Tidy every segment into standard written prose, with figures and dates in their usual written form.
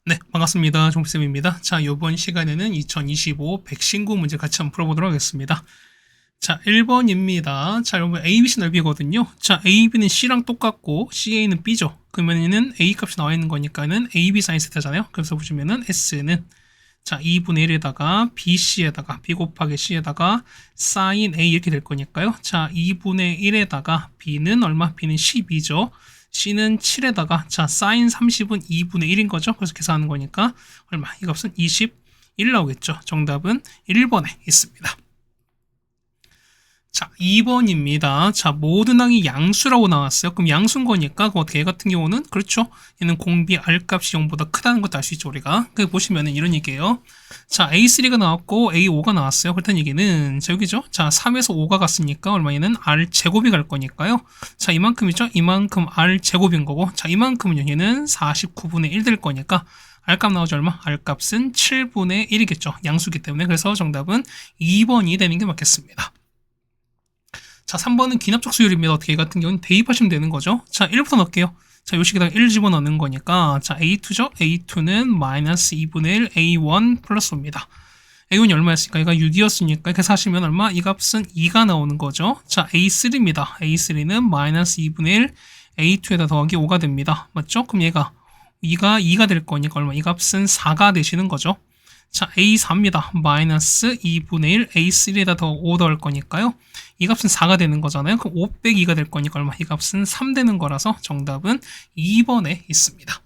네, 반갑습니다. 종쌤입니다. 자, 이번 시간에는 2025 백신구 문제 같이 한번 풀어보도록 하겠습니다. 자, 1번입니다. 자, 여러분 ABC 넓이거든요. 자, AB는 C랑 똑같고 CA는 B죠. 그러면은 A 값이 나와 있는 거니까는 AB 사인 세타잖아요. 그래서 보시면은 S는 자, 2분의 1에다가 BC에다가 B 곱하기 C에다가 사인 A 이렇게 될 거니까요. 자, 2분의 1에다가 B는 얼마? B는 12죠. C는 7에다가 자, 사인 30은 2분의 1인 거죠. 그래서 계산하는 거니까 얼마? 이 값은 21 나오겠죠. 정답은 1번에 있습니다. 자, 2번입니다. 자, 모든 항이 양수라고 나왔어요. 그럼 양수인 거니까, 그럼 어떻게 얘 같은 경우는? 그렇죠. 얘는 공비 R값이 0보다 크다는 것도 알 수 있죠, 우리가. 그 보시면은 이런 얘기예요. 자, A3가 나왔고, A5가 나왔어요. 그렇다는 얘기는, 자, 여기죠. 자, 3에서 5가 갔으니까, 얼마 얘는 R제곱이 갈 거니까요. 자, 이만큼이죠. 이만큼 R제곱인 거고, 자, 이만큼은 얘는 49분의 1 될 거니까, R값 나오죠, 얼마? R값은 7분의 1이겠죠. 양수기 때문에. 그래서 정답은 2번이 되는 게 맞겠습니다. 자, 3번은 기납적 수열입니다. 어떻게 얘 같은 경우는 대입하시면 되는 거죠. 자, 1부터 넣을게요. 자, 요 식에다가 1 집어넣는 거니까, 자, A2죠? A2는 마이너스 2분의 1 A1 플러스 5입니다. A1이 얼마였으니까? 얘가 6이었으니까, 이렇게 사시면 얼마? 이 값은 2가 나오는 거죠. 자, A3입니다. A3는 마이너스 2분의 1 A2에다 더하기 5가 됩니다. 맞죠? 그럼 얘가 2가 될 거니까 얼마? 이 값은 4가 되시는 거죠. 자, A4입니다. 마이너스 2분의 1 A3에다 더 5 넣을 거니까요. 이 값은 4가 되는 거잖아요. 그럼 5 빼기 2가 될 거니까 얼마? 이 값은 3 되는 거라서 정답은 2번에 있습니다.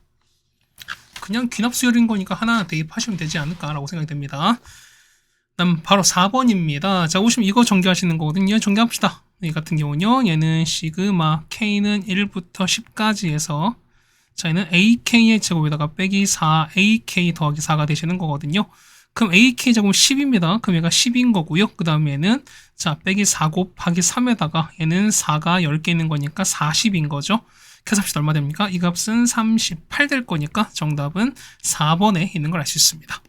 그냥 귀납수열인 거니까 하나 대입하시면 되지 않을까라고 생각이 됩니다. 다음 바로 4번입니다. 자, 보시면 이거 전개하시는 거거든요. 전개합시다. 이 같은 경우는요. 얘는 시그마 K는 1부터 10까지 해서 자, 얘는 AK의 제곱에다가 빼기 4AK 더하기 4가 되시는 거거든요. 그럼 AK 제곱은 10입니다. 그럼 얘가 10인 거고요. 그 다음에는 자, 빼기 4 곱하기 3에다가 얘는 4가 10개 있는 거니까 40인 거죠. 계산합시다. 얼마 됩니까? 이 값은 38 될 거니까 정답은 4번에 있는 걸 알 수 있습니다.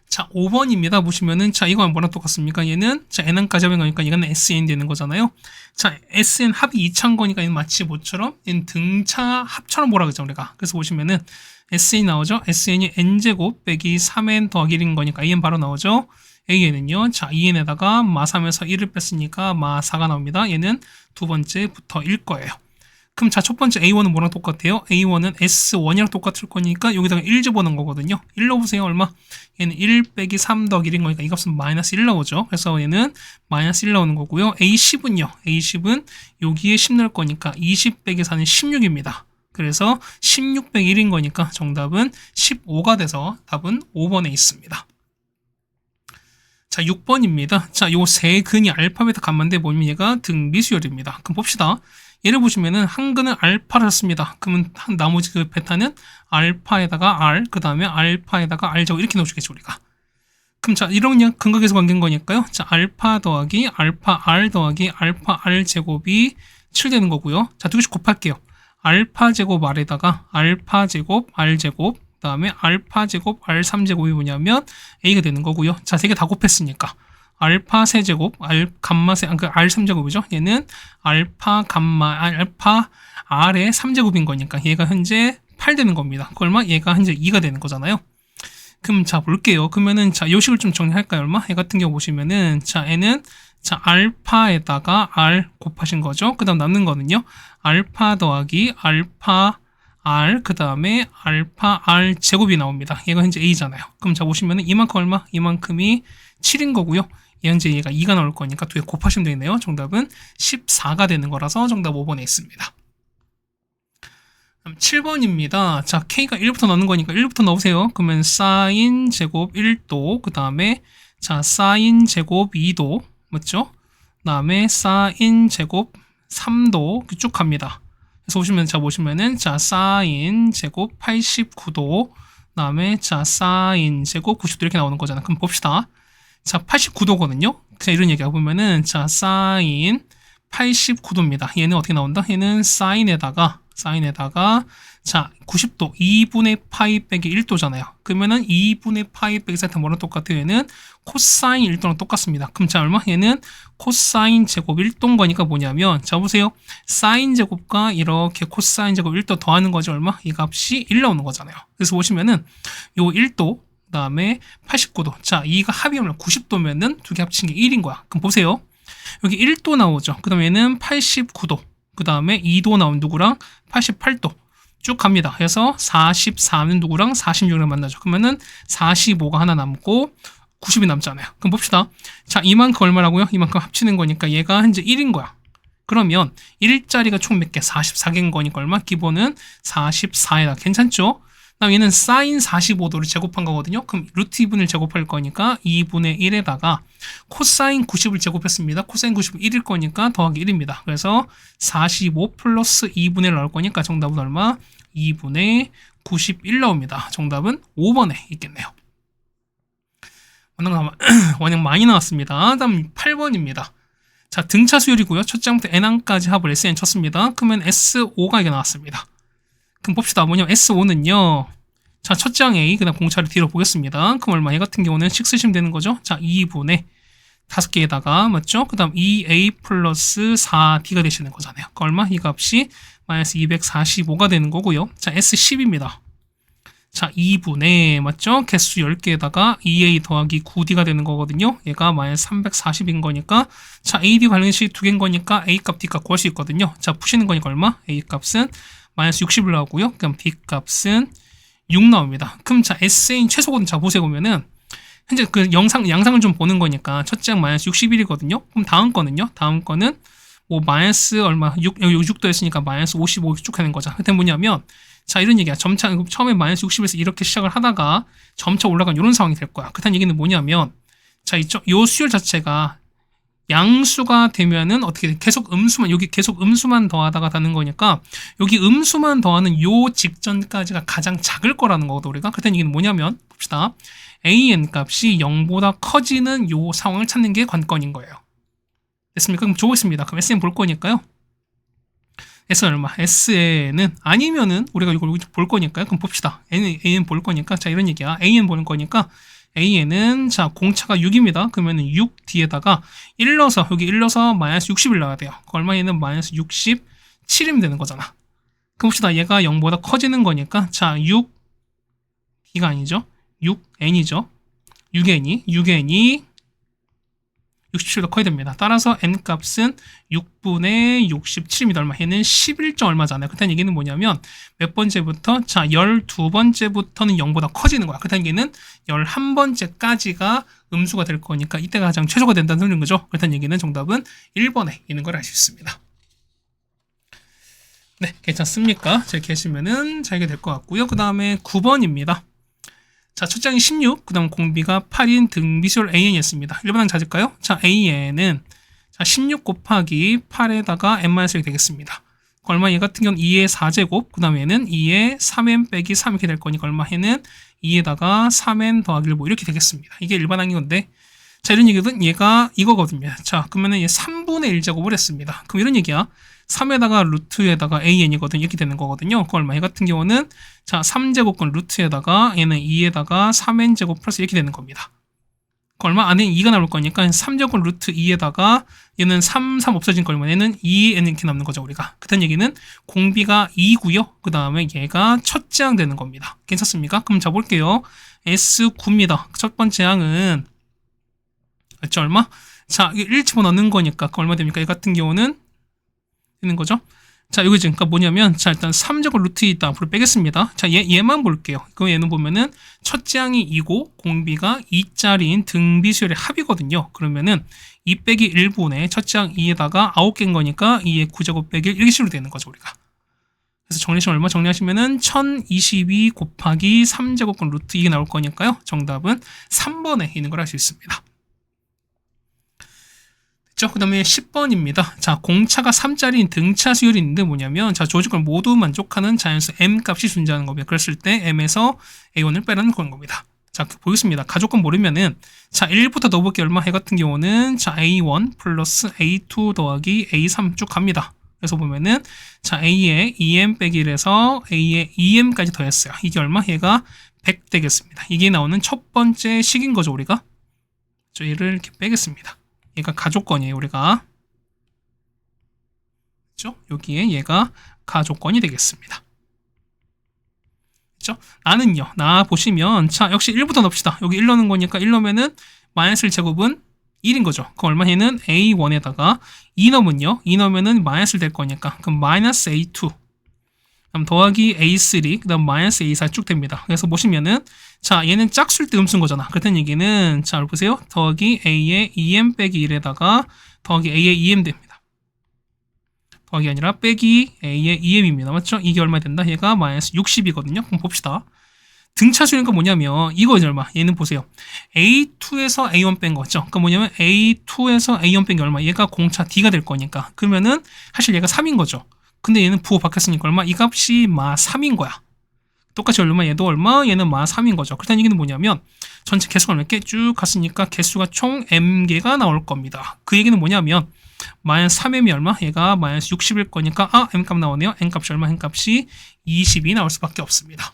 자, 5번입니다. 보시면은, 자, 이거 뭐랑 똑같습니까? 얘는, 자, n항까지 합인 거니까 이거는 SN 되는 거잖아요. 자, SN 합이 2차인 거니까 얘는 마치 뭐처럼? 얘는 등차 합처럼 뭐라 그러죠, 우리가. 그래서 보시면은, SN이 나오죠? SN이 n제곱 빼기 3n 더하기 1인 거니까 AN 바로 나오죠? AN은요, 자, 2n에다가 마 3에서 1을 뺐으니까 마 4가 나옵니다. 얘는 두 번째부터 일 거예요. 그럼 자, 첫 번째 A1은 뭐랑 똑같아요? A1은 S1이랑 똑같을 거니까 여기다가 1 집어넣은 거거든요. 1 넣어보세요. 얼마? 얘는 1 빼기 3 더하기 1인 거니까 이 값은 마이너스 1 나오죠. 그래서 얘는 마이너스 1 나오는 거고요. A10은요. A10은 여기에 10 넣을 거니까 20 빼기 4는 16입니다. 그래서 16 빼기 1인 거니까 정답은 15가 돼서 답은 5번에 있습니다. 자, 6번입니다. 자, 요 세 근이 알파벳 값만데 보면 얘가 등비수열입니다. 그럼 봅시다. 얘를 보시면은 한 근은 알파를 씁니다. 그러면 나머지 그 베타는 알파에다가 R, 그 다음에 알파에다가 R 제곱 이렇게 넣어주겠죠, 우리가. 그럼 자, 이런 그냥 근각에서 관계인 거니까요. 자, 알파 더하기 알파 R 더하기 알파 R 제곱이 7 되는 거고요. 자, 두 개씩 곱할게요. 알파 제곱 R에다가 알파 제곱 R 제곱, 그 다음에 알파 제곱 R3 제곱이 뭐냐면 A가 되는 거고요. 자, 세 개 다 곱했으니까. 알파 세제곱, 감마 세, 그 R3제곱이죠. 얘는 알파 감마, 알파 R의 3제곱인 거니까 얘가 현재 8 되는 겁니다. 그 얼마? 얘가 현재 2가 되는 거잖아요. 그럼 자, 볼게요. 그러면은 자, 요식을 좀 정리할까요? 얼마? 얘 같은 경우 보시면은 자, 얘는 자, 알파에다가 R 곱하신 거죠. 그 다음 남는 거는요. 알파 더하기 알파 R, 그 다음에 알파 R 제곱이 나옵니다. 얘가 현재 A잖아요. 그럼 자, 보시면은 이만큼 얼마? 이만큼이 7인 거고요. 현재 얘가 2가 나올 거니까 두 개 곱하시면 되겠네요. 정답은 14가 되는 거라서 정답 5번에 있습니다. 7번입니다. 자, K가 1부터 넣는 거니까 1부터 넣으세요. 그러면 사인 제곱 1도, 그 다음에 자, 사인 제곱 2도, 맞죠? 그 다음에 사인 제곱 3도 쭉 갑니다. 그래서 보시면 자, 보시면은 자, 사인 제곱 89도, 그 다음에 자, 사인 제곱 90도 이렇게 나오는 거잖아요. 그럼 봅시다. 자, 89도거든요. 자, 이런 얘기하고 보면은 자, 사인 89도입니다. 얘는 어떻게 나온다? 얘는 사인에다가 자, 90도 2분의 파이 빼기 1도잖아요. 그러면은 2분의 파이 빼기 4는 뭐랑 똑같아요? 얘는 코사인 1도랑 똑같습니다. 그럼 자, 얼마? 얘는 코사인 제곱 1도인 거니까 뭐냐면, 자, 보세요. 사인 제곱과 이렇게 코사인 제곱 1도 더하는 거죠. 얼마? 이 값이 1 나오는 거잖아요. 그래서 보시면은 요 1도, 그 다음에 89도. 자, 이가 합이 얼마? 90도면은 두 개 합친 게 1인 거야. 그럼 보세요. 여기 1도 나오죠. 그 다음에 얘는 89도. 그 다음에 2도 나온 누구랑 88도. 쭉 갑니다. 그래서 44는 누구랑 46이랑 만나죠. 그러면은 45가 하나 남고 90이 남잖아요. 그럼 봅시다. 자, 이만큼 얼마라고요? 이만큼 합치는 거니까 얘가 현재 1인 거야. 그러면 1자리가 총 몇 개? 44개인 거니까 얼마? 기본은 44에다. 괜찮죠? 그다음 얘는 사인 45도를 제곱한 거거든요. 그럼 루트 2분을 제곱할 거니까 2분의 1에다가 코사인 90을 제곱했습니다. 코사인 90은 1일 거니까 더하기 1입니다. 그래서 45 플러스 2분의 1 나올 거니까 정답은 얼마? 2분의 91 나옵니다. 정답은 5번에 있겠네요. 원형 많이 나왔습니다. 다음 8번입니다. 자, 등차 수열이고요. 첫째 항부터 n항까지 합을 SN 쳤습니다. 그러면 S5가 이게 나왔습니다. 그럼 봅시다. 뭐냐면 S5는요. 자, 첫째 항 A, 그 다음 공차를 뒤로 보겠습니다. 그럼 얼마? 얘 같은 경우는 식 쓰시면 되는 거죠. 자, 2분의 5개에다가, 맞죠? 그 다음 2A 플러스 4D가 되시는 거잖아요. 그 얼마? 이 값이 마이너스 245가 되는 거고요. 자, S10입니다. 자, 2분의, 맞죠? 개수 10개에다가 2A 더하기 9D가 되는 거거든요. 얘가 마이너스 340인 거니까, 자, AD 관련식 2개인 거니까 A 값, D 값 구할 수 있거든요. 자, 푸시는 거니까 얼마? A 값은 마이너스 60을 나오고요. 그럼 D 값은 6 나옵니다. 그럼 자, SN 최소거든. 자, 보세요. 보면은, 현재 그 양상을 좀 보는 거니까, 첫째 항 마이너스 61이거든요. 그럼 다음 거는요? 다음 거는, 뭐, 마이너스 얼마, 6도 했으니까 마이너스 55 쭉 하는 거죠. 그때 뭐냐면, 자, 이런 얘기야. 점차, 처음에 마이너스 60에서 이렇게 시작을 하다가 점차 올라간 이런 상황이 될 거야. 그렇다는 얘기는 뭐냐면, 자, 요 수열 자체가 양수가 되면은 어떻게 돼? 계속 음수만, 여기 계속 음수만 더하다가 다는 거니까, 여기 음수만 더하는 요 직전까지가 가장 작을 거라는 거거든, 우리가. 그렇다는 얘기는 뭐냐면, 봅시다. AN 값이 0보다 커지는 요 상황을 찾는 게 관건인 거예요. 됐습니까? 그럼 보겠습니다. 그럼 SN 볼 거니까요. S는 얼마? S는 아니면은 우리가 이걸 볼 거니까요. 그럼 봅시다. AN 볼 거니까 자 이런 얘기야. AN 보는 거니까 AN은 자 공차가 6입니다. 그러면은 6 뒤에다가 1 넣어서 여기 1 넣어서 마이너스 60을 넣어야 돼요. 얼마에는 마이너스 67이면 되는 거잖아. 그럼 봅시다. 얘가 0보다 커지는 거니까 자 6 D가 아니죠. 6N이죠. 6N이 67도 커야 됩니다. 따라서 n값은 6분의 67입니다. 얼마? 얘는 11점 얼마잖아요. 그렇다는 얘기는 뭐냐면 몇 번째부터? 자, 12번째부터는 0보다 커지는 거야. 그렇다는 얘기는 11번째까지가 음수가 될 거니까 이때가 가장 최소가 된다는 소리인 거죠. 그렇다는 얘기는 정답은 1번에 있는 걸 알 수 있습니다. 네, 괜찮습니까? 자, 이렇게 하시면은 자, 이게 될 것 같고요. 그 다음에 9번입니다. 자, 첫 장이 16, 그 다음 공비가 8인 등비수열 AN이었습니다. 1번항 찾을까요? 자, AN은 자, 16 곱하기 8에다가 n-1이 되겠습니다. 얼마? 얘 같은 경우는 2의 4제곱, 그 다음에 얘는 2의 3n 빼기 3 이렇게 될 거니까 얼마? 얘는 2에다가 3n 더하기 1 뭐 이렇게 되겠습니다. 이게 일반항인 건데, 자, 이런 얘기거든. 얘가 이거거든요. 자, 그러면은 얘 3분의 1제곱을 했습니다. 그럼 이런 얘기야. 3에다가 루트에다가 AN이거든. 이렇게 되는 거거든요. 그 얼마? 얘 같은 경우는 자, 3제곱권 루트에다가 얘는 2에다가 3n제곱 플러스 이렇게 되는 겁니다. 그 얼마? 안에 2가 나올 거니까 3제곱권 루트 2에다가 얘는 3 없어진 거 얼마? 얘는 2n 이렇게 남는 거죠, 우리가. 그렇다는 얘기는 공비가 2고요. 그 다음에 얘가 첫째 항 되는 겁니다. 괜찮습니까? 그럼 자 볼게요. S9입니다. 첫 번째 항은 맞죠? 얼마? 자, 이게 1 집어넣는 거니까 그 얼마 됩니까? 얘 같은 경우는 되는 거죠. 자, 여기 지금 뭐냐면 자, 일단 3제곱 루트 있다 앞으로 빼겠습니다. 자, 얘만 볼게요. 그 얘는 보면은 첫째 항이 2고 공비가 2짜리인 등비수열의 합이거든요. 그러면은 2 빼기 1분의 첫째 항 2에다가 9개인 거니까 2의 9제곱 빼기 1 이렇게 식으로 되는 거죠, 우리가. 그래서 정리하시면 얼마? 정리하시면은 1022 곱하기 3제곱권 루트 2가 나올 거니까요. 정답은 3번에 있는 걸 알 수 있습니다. 그 다음에 10번입니다. 자, 공차가 3짜리인 등차 수열이 있는데 뭐냐면 자, 조직을 모두 만족하는 자연수 m 값이 존재하는 겁니다. 그랬을 때 m에서 a1을 빼라는 그런 겁니다. 자, 보겠습니다. 가족권 모르면은 자, 1부터 넣어볼게요. 얼마? 해 같은 경우는 자, a1 플러스 a2 더하기 a3 쭉 갑니다. 그래서 보면은 자 A에 EM 빼기 1에서 A에 EM까지 더했어요. 이게 얼마? 얘가 100 되겠습니다. 이게 나오는 첫 번째 식인 거죠, 우리가. 저 얘를 이렇게 빼겠습니다. 얘가 가족권이에요, 우리가. 그렇죠? 여기에 얘가 가족권이 되겠습니다. 그렇죠? 나는요. 나 보시면 자 역시 1부터 넣읍시다. 여기 1 넣는 거니까 1 넣으면은 마이너스 1 제곱은 1인 거죠. 그 얼마? 얘는 A1에다가 2 넣으면요. 2 넣으면은 마이너스 될 거니까 그럼 마이너스 A2 그럼 더하기 A3 그 다음 마이너스 A4 쭉 됩니다. 그래서 보시면은 자 얘는 짝수일 때 음수인 거잖아. 그렇다는 얘기는 자 보세요. 더하기 A의 EM 빼기 1에다가 더하기 A의 EM 됩니다. 더하기 아니라 빼기 A의 EM입니다. 맞죠? 이게 얼마 된다? 얘가 마이너스 60이거든요. 그럼 봅시다. 등차수니까 뭐냐면 이거 이제 얼마? 얘는 보세요. A2에서 A1 뺀 거죠. 그러니까 뭐냐면 A2에서 A1 뺀 게 얼마? 얘가 공차 D가 될 거니까. 그러면은 사실 얘가 3인 거죠. 근데 얘는 부호 바뀌었으니까 얼마? 이 값이 마 3인 거야. 똑같이 얼마? 얘도 얼마? 얘는 마 3인 거죠. 그렇다는 얘기는 뭐냐면 전체 개수가 몇 개 쭉 갔으니까 개수가 총 M개가 나올 겁니다. 그 얘기는 뭐냐면 마이너스 3M이 얼마? 얘가 마이너스 60일 거니까 M값 나오네요. N값이 얼마? N값이 20이 나올 수밖에 없습니다.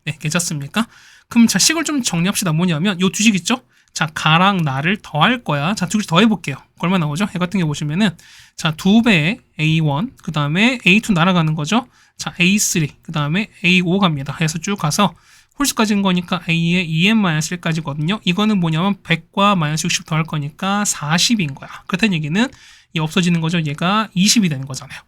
네, 괜찮습니까? 그럼 자 식을 좀 정리합시다. 뭐냐면 요 두 식 있죠? 자 가랑 나를 더할 거야. 자 두 개 더해볼게요. 얼마 나오죠? 얘 같은 게 보시면은 자 2배의 A1 그 다음에 A2 날아가는 거죠. 자 A3 그 다음에 A5 갑니다. 해서 쭉 가서 홀수까지인 거니까 A의 2n-1까지거든요. 이거는 뭐냐면 100과 마이너스 60 더할 거니까 40인 거야. 그렇다는 얘기는 이 없어지는 거죠. 얘가 20이 되는 거잖아요.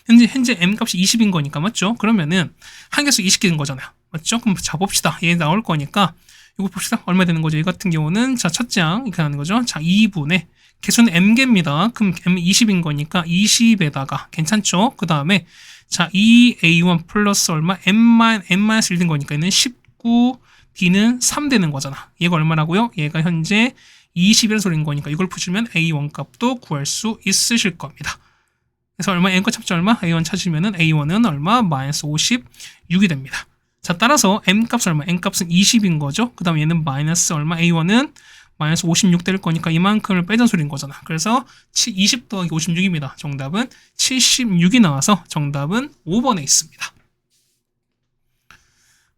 현재 M값이 20인 거니까 맞죠? 그러면은 한 개수 20개인 거잖아요. 맞죠? 그럼 자 봅시다. 얘 나올 거니까 이거 봅시다. 얼마 되는 거죠? 이 같은 경우는 자 첫째 항 이렇게 하는 거죠. 자 2분의 개수는 M개입니다. 그럼 M 20인 거니까 20에다가 괜찮죠? 그 다음에 자 2A1 플러스 얼마? M-1 된 거니까 얘는 19 D는 3 되는 거잖아. 얘가 얼마라고요? 얘가 현재 21 소리인 거니까 이걸 푸시면 A1 값도 구할 수 있으실 겁니다. 그래서 얼마? N값 찾죠 얼마? A1 찾으면은 A1은 얼마? 마이너스 56이 됩니다. 자 따라서 M값은 얼마? N값은 20인 거죠. 그 다음에 얘는 마이너스 얼마? A1은 마이너스 56 될 거니까 이만큼을 빼던 소리인 거잖아. 그래서 20 더하기 56입니다. 정답은 76이 나와서 정답은 5번에 있습니다.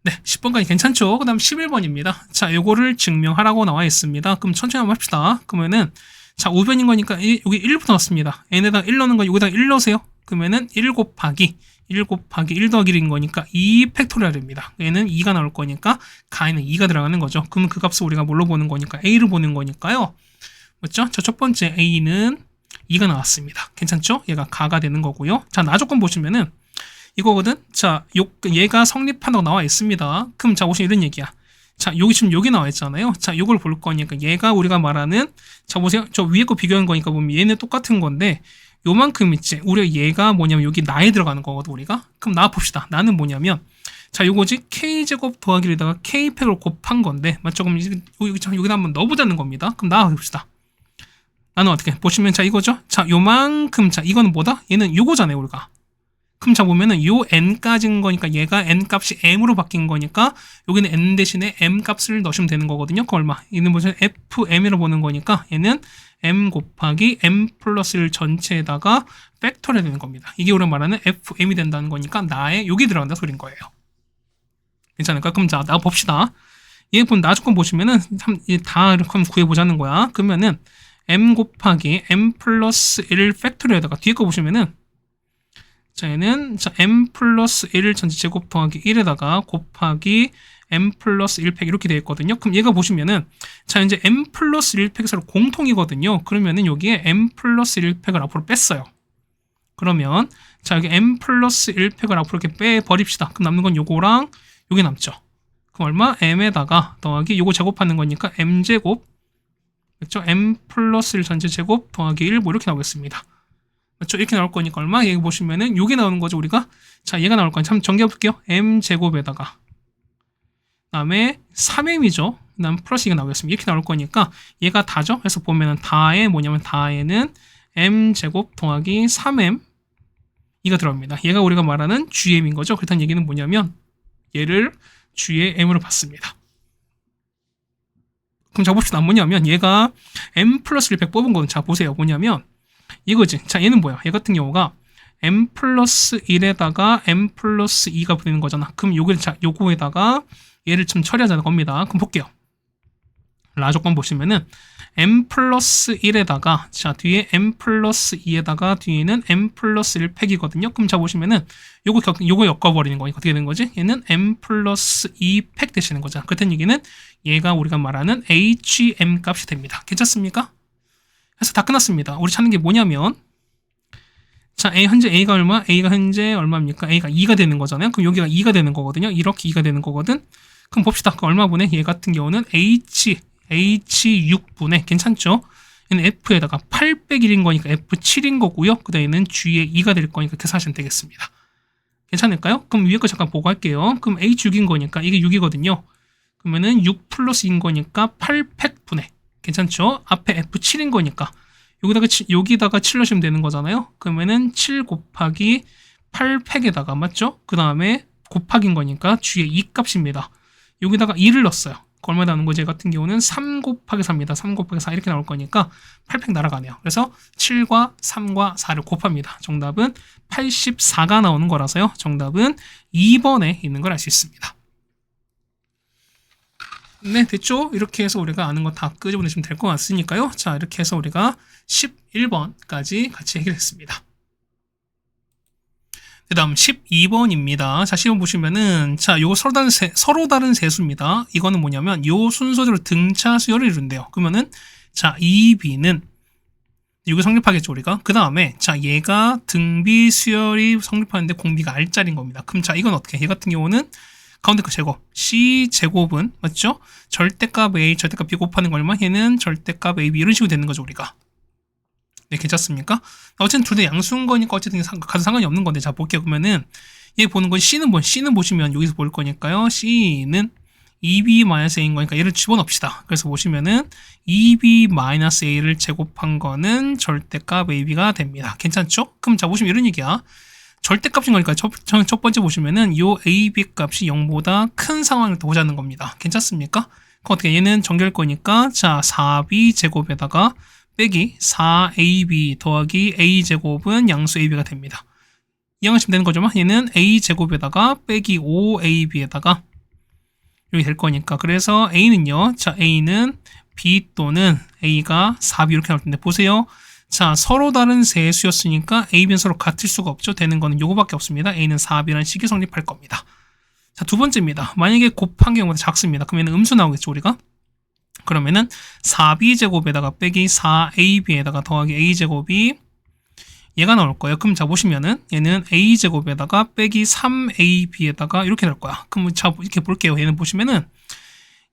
네, 10번까지 괜찮죠? 그 다음 11번입니다. 자, 요거를 증명하라고 나와 있습니다. 그럼 천천히 한번 합시다. 그러면은 자, 5변인 거니까 여기 1부터 넣습니다. n에다가 1 넣는 거 여기다가 1 넣으세요. 그러면은 1 곱하기 1 더하기 1인 거니까 2 팩토리얼입니다. 얘는 2가 나올 거니까 가에는 2가 들어가는 거죠. 그러면 그 값을 우리가 뭘로 보는 거니까 A를 보는 거니까요. 맞죠? 자, 첫 번째 A는 2가 나왔습니다. 괜찮죠? 얘가 가가 되는 거고요. 자, 나 조건 보시면은 이거거든? 자, 얘가 성립한다고 나와 있습니다. 그럼 자, 보시면 이런 얘기야. 자, 여기 지금 여기 나와 있잖아요. 자, 요걸 볼 거니까 얘가 우리가 말하는 자, 보세요. 저 위에 거 비교한 거니까 보면 얘는 똑같은 건데 요만큼 있지. 우리가 얘가 뭐냐면 여기 나에 들어가는 거거든, 우리가. 그럼 나 봅시다. 나는 뭐냐면 자, 요거지 K제곱 더하기에다가 K팩을 곱한 건데 맞죠? 그럼 여기다 한번 넣어보자는 겁니다. 그럼 나와 봅시다. 나는 어떻게 보시면 자, 이거죠? 자, 요만큼 자, 이거는 뭐다? 얘는 요거잖아요, 우리가. 그럼 자 보면은 요 n까지인 거니까 얘가 n 값이 m으로 바뀐 거니까 여기는 n 대신에 m 값을 넣으시면 되는 거거든요. 그 얼마? 얘는 뭐죠? fm으로 보는 거니까 얘는 m 곱하기 m 플러스 1 전체에다가 팩터를 되는 겁니다. 이게 우리가 말하는 fm이 된다는 거니까 나에 여기 들어간다 소린 거예요. 괜찮을까? 그럼 자, 나 봅시다. 얘 본 나 조건 보시면은 다 이렇게 구해보자는 거야. 그러면은 m 곱하기 m 플러스 1 팩토리에다가 뒤에 거 보시면은 자, 얘는 자, m 플러스 1 전체 제곱 더하기 1에다가 곱하기 m 플러스 1팩 이렇게 되어 있거든요. 그럼 얘가 보시면은 자, 이제 m 플러스 1팩이 서로 공통이거든요. 그러면은 여기에 m 플러스 1팩을 앞으로 뺐어요. 그러면 자, 여기 m 플러스 1팩을 앞으로 이렇게 빼버립시다. 그럼 남는 건 요거랑 요게 남죠. 그럼 얼마? m에다가 더하기 요거 제곱하는 거니까 m제곱 그렇죠? m 플러스 1 전체 제곱 더하기 1 뭐 이렇게 나오겠습니다. 맞죠? 이렇게 나올 거니까 얼마? 여기 보시면은 요게 나오는 거죠, 우리가. 자, 얘가 나올 거니까 한번 정리해 볼게요. m 제곱에다가 그다음에 3m이죠. 그다음 플러스 2가 나오겠습니다. 이렇게 나올 거니까 얘가 다죠. 그래서 보면은 다에 뭐냐면 다에는 m 제곱 더하기 3m 이가 들어갑니다. 얘가 우리가 말하는 GM인 거죠. 그렇다는 얘기는 뭐냐면 얘를 G의 m으로 봤습니다. 그럼 자 봅시다. 뭐냐면 얘가 m 플러스 1 100 뽑은 거는 자 보세요. 뭐냐면 이거지. 자, 얘는 뭐야? 얘 같은 경우가 m 플러스 1에다가 m 플러스 2가 붙는 거잖아. 그럼 요거에다가 얘를 좀 처리하자는 겁니다. 그럼 볼게요. 라조건 보시면은 m 플러스 1에다가 자 뒤에 m 플러스 2에다가 뒤에는 m 플러스 1 팩이거든요. 그럼 자 보시면은 요거 엮어버리는 거니까 어떻게 되는 거지? 얘는 m 플러스 2 팩 되시는 거죠. 그렇다는 얘기는 얘가 우리가 말하는 hm 값이 됩니다. 괜찮습니까? 그래서 다 끝났습니다. 우리 찾는 게 뭐냐면 자 현재 a가 얼마? a가 현재 얼마입니까? a가 2가 되는 거잖아요. 그럼 여기가 2가 되는 거거든요. 이렇게 2가 되는 거거든. 그럼 봅시다. 그 얼마분의 얘 같은 경우는 h6분의 괜찮죠? 얘는 f에다가 800일인 거니까 f7인 거고요. 그 다음에는 g에 2가 될 거니까 계산하시면 되겠습니다. 괜찮을까요? 그럼 위에 거 잠깐 보고 할게요. 그럼 h6인 거니까 이게 6이거든요. 그러면은 6 플러스 2인 거니까 800분의 괜찮죠? 앞에 f7인 거니까 여기다가 7 넣으시면 되는 거잖아요. 그러면은 7 곱하기 8팩에다가 맞죠? 그 다음에 곱하기인 거니까 g의 2 값입니다. 여기다가 2를 넣었어요. 얼마 나오는 거지? 같은 경우는 3 곱하기 4입니다. 3 곱하기 4 이렇게 나올 거니까 8팩 날아가네요. 그래서 7과 3과 4를 곱합니다. 정답은 84가 나오는 거라서요. 정답은 2번에 있는 걸 알 수 있습니다. 네, 됐죠? 이렇게 해서 우리가 아는 거 다 끄집어내시면 될 것 같으니까요. 자, 이렇게 해서 우리가 11번까지 같이 해결했습니다. 그 다음 12번입니다. 자, 시험 보시면은, 자, 요거 서로 다른 세수입니다. 이거는 뭐냐면, 요 순서대로 등차 수열을 이룬대요. 그러면은, 자, 2b는, 이거 성립하겠죠, 우리가? 그 다음에, 자, 얘가 등비 수열이 성립하는데 공비가 R자리인 겁니다. 그럼 자, 이건 어떻게? 얘 같은 경우는, 가운데 거 제곱, C제곱은, 맞죠? 절대값 A, 절대값 B 곱하는 거 얼마? 얘는 절대값 AB, 이런 식으로 되는 거죠, 우리가. 네, 괜찮습니까? 어쨌든 둘 다 양수인 거니까 어쨌든 가도 상관이 없는 건데, 자, 볼게요. 그러면은, 얘 보는 건 C는 C는 보시면 여기서 볼 거니까요. C는 2b-a인 거니까 얘를 집어넣읍시다. 그래서 보시면은 2b-a를 제곱한 거는 절대값 ab가 됩니다. 괜찮죠? 그럼 자, 보시면 이런 얘기야. 절대값인 거니까 첫 번째 보시면은 요 ab 값이 0보다 큰 상황을 보자는 겁니다. 괜찮습니까? 그럼 어떻게 얘는 정결 거니까 자, 4b 제곱에다가 빼기 4ab 더하기 a제곱은 양수 ab가 됩니다. 이해하시면 되는 거죠? 얘는 a제곱에다가 빼기 5ab에다가 여기 될 거니까. 그래서 a는요. 자, a는 b 또는 a가 4b 이렇게 나올 텐데 보세요. 자, 서로 다른 세수였으니까 a, b는 서로 같을 수가 없죠. 되는 거는 요거밖에 없습니다. a는 4b라는 식이 성립할 겁니다. 자, 두 번째입니다. 만약에 곱한 경우보다 작습니다. 그러면 음수 나오겠죠, 우리가? 그러면은 4b제곱에다가 빼기 4ab에다가 더하기 a제곱이 얘가 나올 거예요. 그럼 자, 보시면은 얘는 a제곱에다가 빼기 3ab에다가 이렇게 될 거야. 그럼 자, 이렇게 볼게요. 얘는 보시면은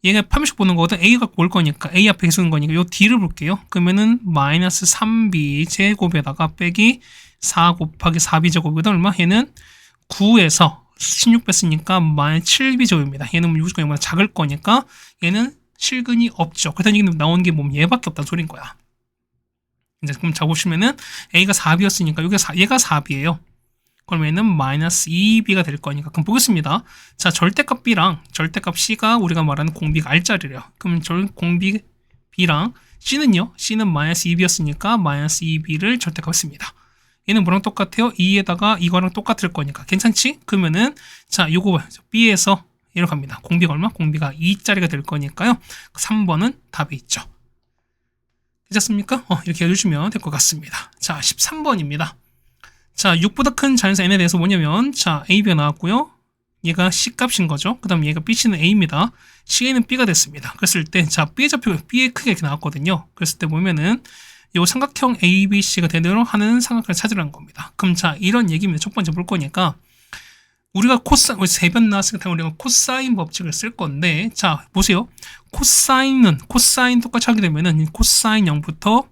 얘가 판별식 보는 거거든. a가 볼 거니까 a 앞에 쓰는 거니까 요 d를 볼게요. 그러면은 마이너스 3b 제곱에다가 빼기 4 곱하기 4b 제곱이다 얼마? 얘는 9에서 16 뺐으니까 마이너스 7b 제곱입니다. 얘는 무조건 0보다 작을 거니까 얘는 실근이 없죠. 그렇다는 얘기는 나오는 게 뭐 얘밖에 없다는 소린 거야. 이제 그럼 자, 보시면은 a가 4b였으니까 얘가 4b예요. 그러면은 마이너스 2b가 될 거니까. 그럼 보겠습니다. 자, 절대값 b랑 절대값 c가 우리가 말하는 공비가 R자리래요. 그럼 공비 b랑 c는요. c는 마이너스 2b였으니까 마이너스 2b를 절대값 씁니다. 얘는 뭐랑 똑같아요? 2에다가 이거랑 똑같을 거니까. 괜찮지? 그러면은 자, 요거 b에서 이렇게 갑니다. 공비가 얼마? 공비가 2짜리가 될 거니까요. 3번은 답이 있죠. 괜찮습니까? 이렇게 해주시면 될 것 같습니다. 자, 13번입니다. 자, 6보다 큰 자연수 n에 대해서 뭐냐면, 자, ab가 나왔고요. 얘가 c 값인 거죠. 그 다음 얘가 bc는 a입니다. c는 b가 됐습니다. 그랬을 때, 자, b의 좌표, b의 크기가 이렇게 나왔거든요. 그랬을 때 보면은, 요 삼각형 abc가 되도록 하는 삼각형을 찾으라는 겁니다. 그럼 자, 이런 얘기입니다. 첫 번째 볼 거니까, 우리가 세변 나왔으니까 우리가 코사인 법칙을 쓸 건데, 자, 보세요. 코사인 똑같이 하게 되면은, 코사인 0부터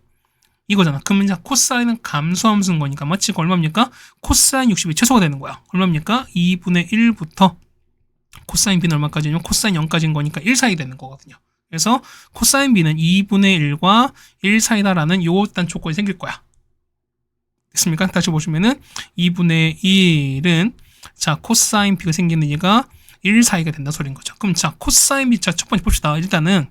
이거잖아. 그러면 자, 코사인은 감소함수인 거니까, 마치 얼마입니까? 코사인 60이 최소가 되는 거야. 얼마입니까? 2분의 1부터 코사인 b는 얼마까지냐면, 코사인 0까지인 거니까 1 사이 되는 거거든요. 그래서 코사인 b는 2분의 1과 1 사이다라는 요 일단 조건이 생길 거야. 됐습니까? 다시 보시면은, 2분의 1은 자, 코사인 b가 생기는 얘가 1 사이가 된다 소리인 거죠. 그럼 자, 코사인 b, 자, 첫 번째 봅시다. 일단은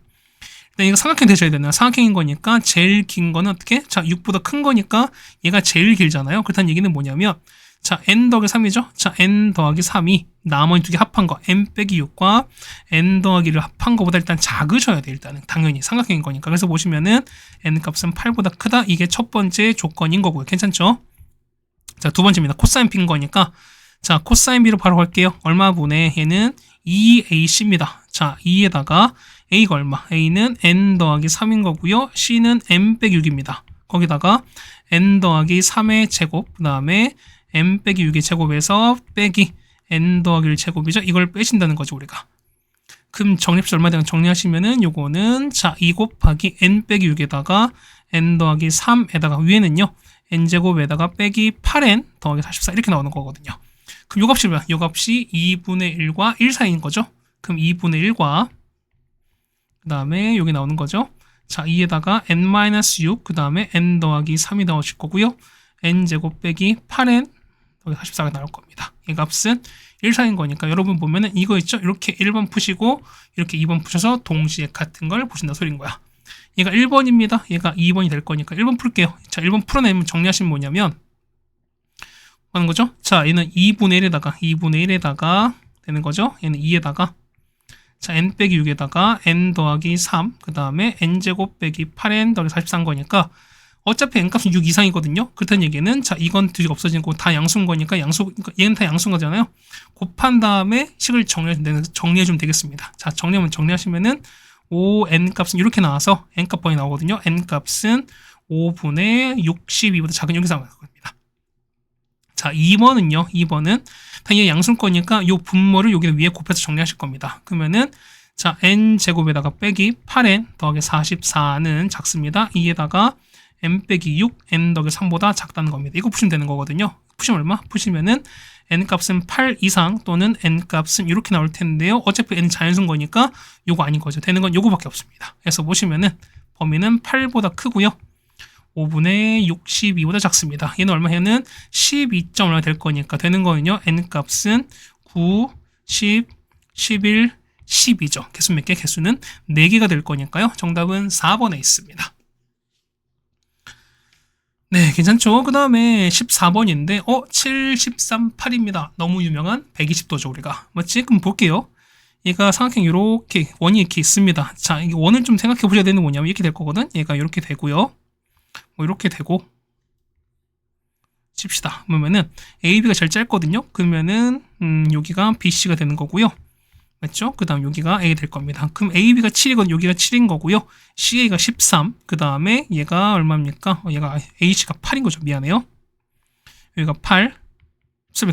근데 이거 삼각형 되셔야 되나? 삼각형인 거니까 제일 긴 거는 어떻게? 자, 6보다 큰 거니까 얘가 제일 길잖아요. 그렇다는 얘기는 뭐냐면 자, n 더하기 3이죠? 자, n 더하기 3이 나머지 두 개 합한 거 n 빼기 6과 n 더하기를 합한 거보다 일단 작으셔야 돼. 일단은 당연히 삼각형인 거니까. 그래서 보시면은 n 값은 8보다 크다. 이게 첫 번째 조건인 거고요. 괜찮죠? 자, 두 번째입니다. 코사인 B인 거니까 자, 코사인 B로 바로 갈게요. 얼마 분의 얘는 2AC입니다. 자, 2에다가 A가 얼마? A는 n 더하기 3인 거고요. C는 n 빼기 6입니다. 거기다가 n 더하기 3의 제곱, 그 다음에 n 빼기 6의 제곱에서 빼기 n 더하기 1 제곱이죠. 이걸 빼신다는 거죠, 우리가. 그럼 정립시 얼마 되는 정리하시면은 요거는 자, 2 곱하기 n 빼기 6에다가 n 더하기 3에다가 위에는요. n제곱에다가 빼기 8n 더하기 44 이렇게 나오는 거거든요. 그럼 요 값이 뭐야? 요 값이 2분의 1과 1 사이인 거죠. 그럼 2분의 1과 그 다음에 여기 나오는 거죠. 자, 2에다가 n-6 그 다음에 n 더하기 3이 나오실 거고요. n제곱 빼기 8n 더하기 44가 나올 겁니다. 이 값은 1 사이인 거니까 여러분 보면은 이거 있죠? 이렇게 1번 푸시고 이렇게 2번 푸셔서 동시에 같은 걸 보신다 소리인 거야. 얘가 1번입니다. 얘가 2번이 될 거니까 1번 풀게요. 자, 1번 풀어내면 정리하시면 뭐냐면 하는 거죠? 자, 얘는 2분의 1에다가 되는 거죠? 얘는 2에다가 자, n 빼기 6에다가 n 더하기 3, 그 다음에 n제곱 빼기 8n 더하기 44인 거니까 어차피 n값은 6 이상이거든요. 그렇다는 얘기는 자, 이건 두 개가 없어진 거 다 양수인 거니까 얘는 다 양수인 거잖아요. 곱한 다음에 식을 정리해주면 되겠습니다. 자, 정리하시면은 5n 값은 이렇게 나와서 n 값번이 나오거든요. n 값은 5분의 62보다 작은 여기서 나올 겁니다. 자, 2번은 당연히 양수일 거니까 이 분모를 여기 위에 곱해서 정리하실 겁니다. 그러면은 자, n 제곱에다가 빼기 8n 더하기 44는 작습니다. 2에다가 n 빼기 6 n 더하기 3보다 작다는 겁니다. 이거 푸시면 되는 거거든요. 푸시면 얼마? 푸시면은 n 값은 8 이상 또는 n 값은 이렇게 나올 텐데요. 어차피 n 자연수인 거니까 요거 아닌 거죠. 되는 건 요거밖에 없습니다. 그래서 보시면은 범위는 8보다 크고요. 5분의 62보다 작습니다. 얘는 얼마? 얘는 12점 얼마 될 거니까 되는 거는요. n 값은 9, 10, 11, 12죠. 개수 몇 개? 개수는 4개가 될 거니까요. 정답은 4번에 있습니다. 네, 괜찮죠? 그 다음에 14번인데 7, 13, 8입니다. 너무 유명한 120도죠, 우리가. 맞지? 그럼 볼게요. 얘가 삼각형 이렇게 원이 이렇게 있습니다. 자, 이게 원을 좀 생각해 보셔야 되는 게 뭐냐면 이렇게 될 거거든. 얘가 이렇게 되고요. 뭐 이렇게 되고 칩시다. 그러면은 AB가 제일 짧거든요. 그러면은 여기가 BC가 되는 거고요. 맞죠? 그 다음 여기가 A 될 겁니다. 그럼 AB가 7이건 여기가 7인 거고요. CA가 13. 그 다음에 얘가 얼마입니까? 얘가 AC가 8인 거죠. 미안해요. 여기가 8.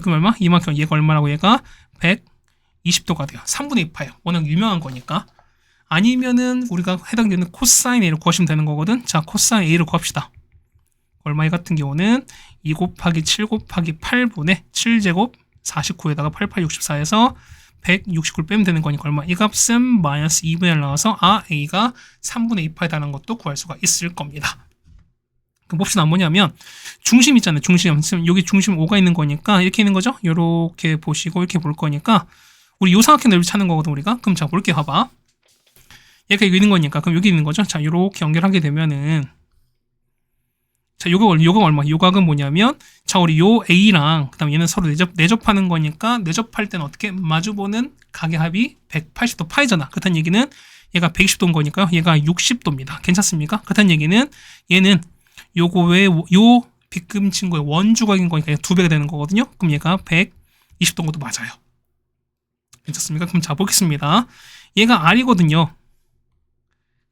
그럼 얼마? 이만큼 얘가 얼마라고? 얘가 120도가 돼요. 3분의 2파예요. 워낙 유명한 거니까. 아니면은 우리가 해당되는 코사인 A를 구하시면 되는 거거든. 자, 코사인 A를 구합시다. 얼마 같은 경우는 2 곱하기 7 곱하기 8분의 7제곱 49에다가 88, 64에서 169를 빼면 되는 거니까 얼마? 이 값은 마이너스 2분의 1 나와서 A가 3분의 2파에 달하는 것도 구할 수가 있을 겁니다. 그럼 봅시다. 뭐냐면 중심 있잖아요. 중심. 여기 중심 5가 있는 거니까 이렇게 있는 거죠. 이렇게 보시고 이렇게 볼 거니까 우리 요 삼각형 넓이 찾는 거거든 우리가. 그럼 자, 볼게 봐봐. 얘가 여기 있는 거니까 그럼 여기 있는 거죠. 자, 이렇게 연결하게 되면은 자, 요거 얼마? 요 각은 뭐냐면 자, 우리 요 A랑 그다음 얘는 서로 내접하는 거니까 내접할 때는 어떻게 마주보는 각의 합이 180도 파이잖아. 그렇다는 얘기는 얘가 120도인 거니까요. 얘가 60도입니다. 괜찮습니까? 그렇다는 얘기는 얘는 요거 외에 요 빗금 친구의 원주각인 거니까 2배가 되는 거거든요. 그럼 얘가 120도인 것도 맞아요. 괜찮습니까? 그럼 자, 보겠습니다. 얘가 R이거든요.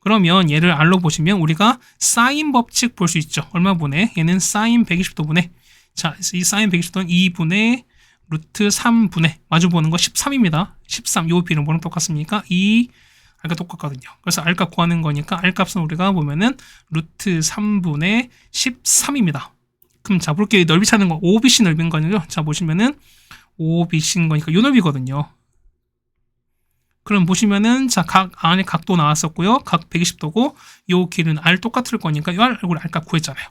그러면 얘를 R로 보시면 우리가 사인 법칙 볼 수 있죠. 얼마 분의? 얘는 사인 120도 분의. 자, 이 사인 120도는 2분의 루트 3분의 마주 보는 거 13입니다. 13. 요 비는 뭐랑 똑같습니까? R과 똑같거든요. 그래서 R값 구하는 거니까 R값은 우리가 보면은 루트 3분의 13입니다. 그럼 자, 볼게요. 넓이 찾는 거 OBC 넓이인 거죠. 자, 보시면은 OBC인 거니까 요 넓이거든요. 그럼 보시면은 자, 각 안에 각도 나왔었고요. 각 120도고 요 길은 R 똑같을 거니까 요 R값 구했잖아요.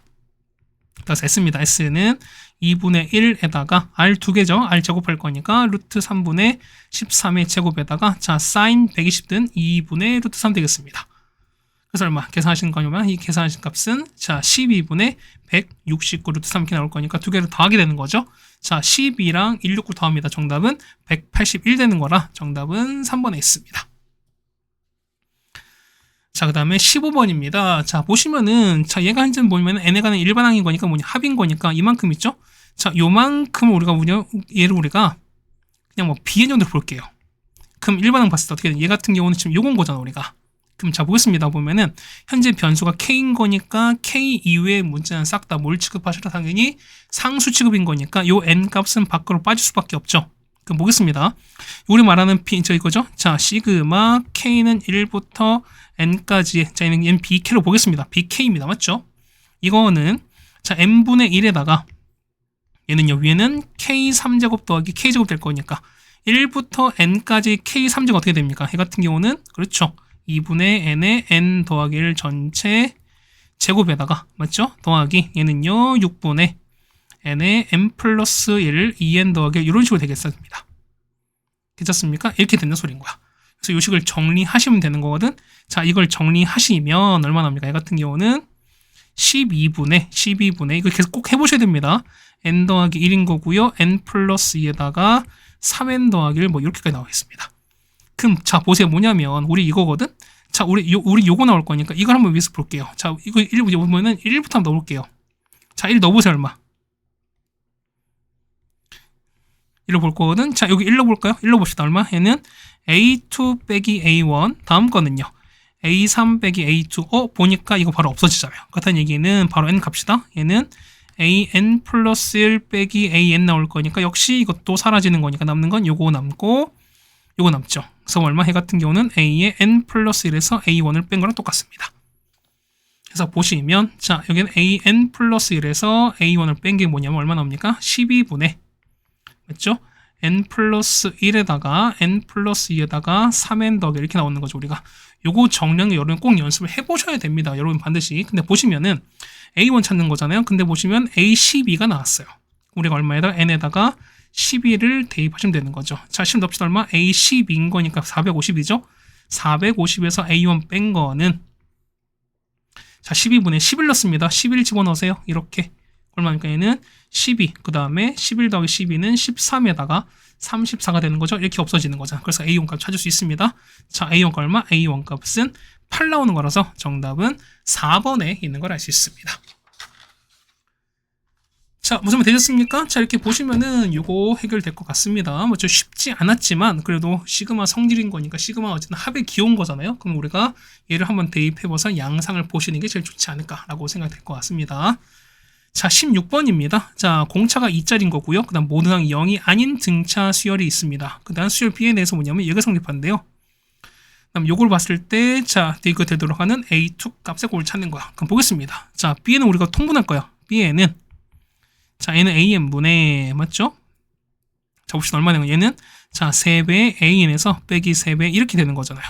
그래서 S입니다. S는 2분의 1에다가 R 2개죠. R 제곱할 거니까 루트 3분의 13의 제곱에다가 자, 사인 120든 2분의 루트 3 되겠습니다. 그래서 얼마 계산하신 거냐면 이 계산하신 값은 자 12분의 169 루트 3 이렇게 나올 거니까 두 개를 더하게 되는 거죠. 자 12랑 169 더합니다. 정답은 181 되는 거라 정답은 3번에 있습니다. 자, 그 다음에 15번입니다. 자, 보시면은, 자, 얘가 현재 보면 n에 가는 일반항인 거니까 뭐냐, 합인 거니까 이만큼 있죠? 자, 요만큼 우리가 뭐냐, 얘를 우리가 그냥 뭐 bn 정도로 볼게요. 그럼 일반항 봤을 때 어떻게 돼? 얘 같은 경우는 지금 요건 거잖아, 우리가. 그럼 자, 보겠습니다. 보면은, 현재 변수가 k인 거니까 k 이외의 문자는 싹 다 뭘 취급하시라 당연히 상수 취급인 거니까 요 n 값은 밖으로 빠질 수밖에 없죠. 그럼 보겠습니다. 우리 말하는 저 이거죠? 자, 시그마 k는 1부터 n까지, 자, 얘는 bk로 보겠습니다. bk입니다. 맞죠? 이거는, 자, n분의 1에다가, 얘는요, 위에는 k3제곱 더하기 k제곱 될 거니까, 1부터 n까지 k3제곱 어떻게 됩니까? 얘 같은 경우는, 그렇죠. 2분의 n의 n 더하기 1 전체 제곱에다가, 맞죠? 더하기, 얘는요, 6분의 n의 n 플러스 1, 2n 더하기 1, 이런 식으로 되겠습니다. 괜찮습니까? 이렇게 되는 소리인 거야. 그래서 이 식을 정리하시면 되는 거거든. 자, 이걸 정리하시면 얼마 나옵니까? 이 같은 경우는 12분의 이거 계속 꼭 해보셔야 됩니다. n 더하기 1인 거고요. n 플러스 2에다가 3n 더하기 1 뭐 이렇게까지 나와 있습니다. 그럼 자, 보세요. 뭐냐면 우리 이거거든. 자, 우리 요거 나올 거니까 이걸 한번 위해서 볼게요. 자, 이거 1 보면은 1부터 한번 넣어볼게요. 자, 1 넣어보세요. 얼마? 1로 볼 거거든. 자, 여기 1로 볼까요? 1로 봅시다. 얼마? 얘는 A2 빼기 A1. 다음 거는요. A3 빼기 A2. 보니까 이거 바로 없어지잖아요. 그렇다는 얘기는 바로 N 값이다. 얘는 AN 플러스 1 빼기 AN 나올 거니까 역시 이것도 사라지는 거니까 남는 건 요거 남고 요거 남죠. 그래서 얼마? 해 같은 경우는 A의 N 플러스 1에서 A1을 뺀 거랑 똑같습니다. 그래서 보시면 자, 여기는 AN 플러스 1에서 A1을 뺀 게 뭐냐면 얼마 나옵니까? 12분의 맞죠? n 플러스 1에다가 n 플러스 2에다가 3n 더하기 이렇게 나오는 거죠. 우리가 요거 정리하는 거 여러분 꼭 연습을 해보셔야 됩니다. 여러분 반드시. 근데 보시면은 A1 찾는 거잖아요. 근데 보시면 A12가 나왔어요. 우리가 얼마에다가 n에다가 12를 대입하시면 되는 거죠. 자, 시험 넣읍시다. 얼마? A12인 거니까 450이죠. 450에서 A1 뺀 거는 자, 12분의 11 넣습니다. 11 집어넣으세요. 이렇게. 얼마니까 얘는 12, 그 다음에 11 더하기 12는 13에다가 34가 되는 거죠. 이렇게 없어지는 거죠. 그래서 A1 값 찾을 수 있습니다. 자, A1 값 얼마? A1 값은 8 나오는 거라서 정답은 4번에 있는 걸 알 수 있습니다. 자, 무슨 말 되셨습니까? 자, 이렇게 보시면은 이거 해결될 것 같습니다. 뭐 좀 쉽지 않았지만 그래도 시그마 성질인 거니까 시그마 어쨌든 합의 기호인 거잖아요. 그럼 우리가 얘를 한번 대입해봐서 양상을 보시는 게 제일 좋지 않을까라고 생각될 것 같습니다. 자, 16번입니다. 자, 공차가 2짜리인 거고요. 그 다음 모든 항이 0이 아닌 등차 수열이 있습니다. 그 다음 수열 B에 대해서 뭐냐면 얘가 성립한대요. 그 다음 요걸 봤을 때, 자, 이거 되도록 하는 A2 값의 꼴을 찾는 거야. 그럼 보겠습니다. 자, B에는 우리가 통분할 거야. B에는, 자, 얘는 AN분의, 맞죠? 자, 봅시다. 얼마 되는 거 얘는, 자, 3배 AN에서 빼기 3배 이렇게 되는 거잖아요.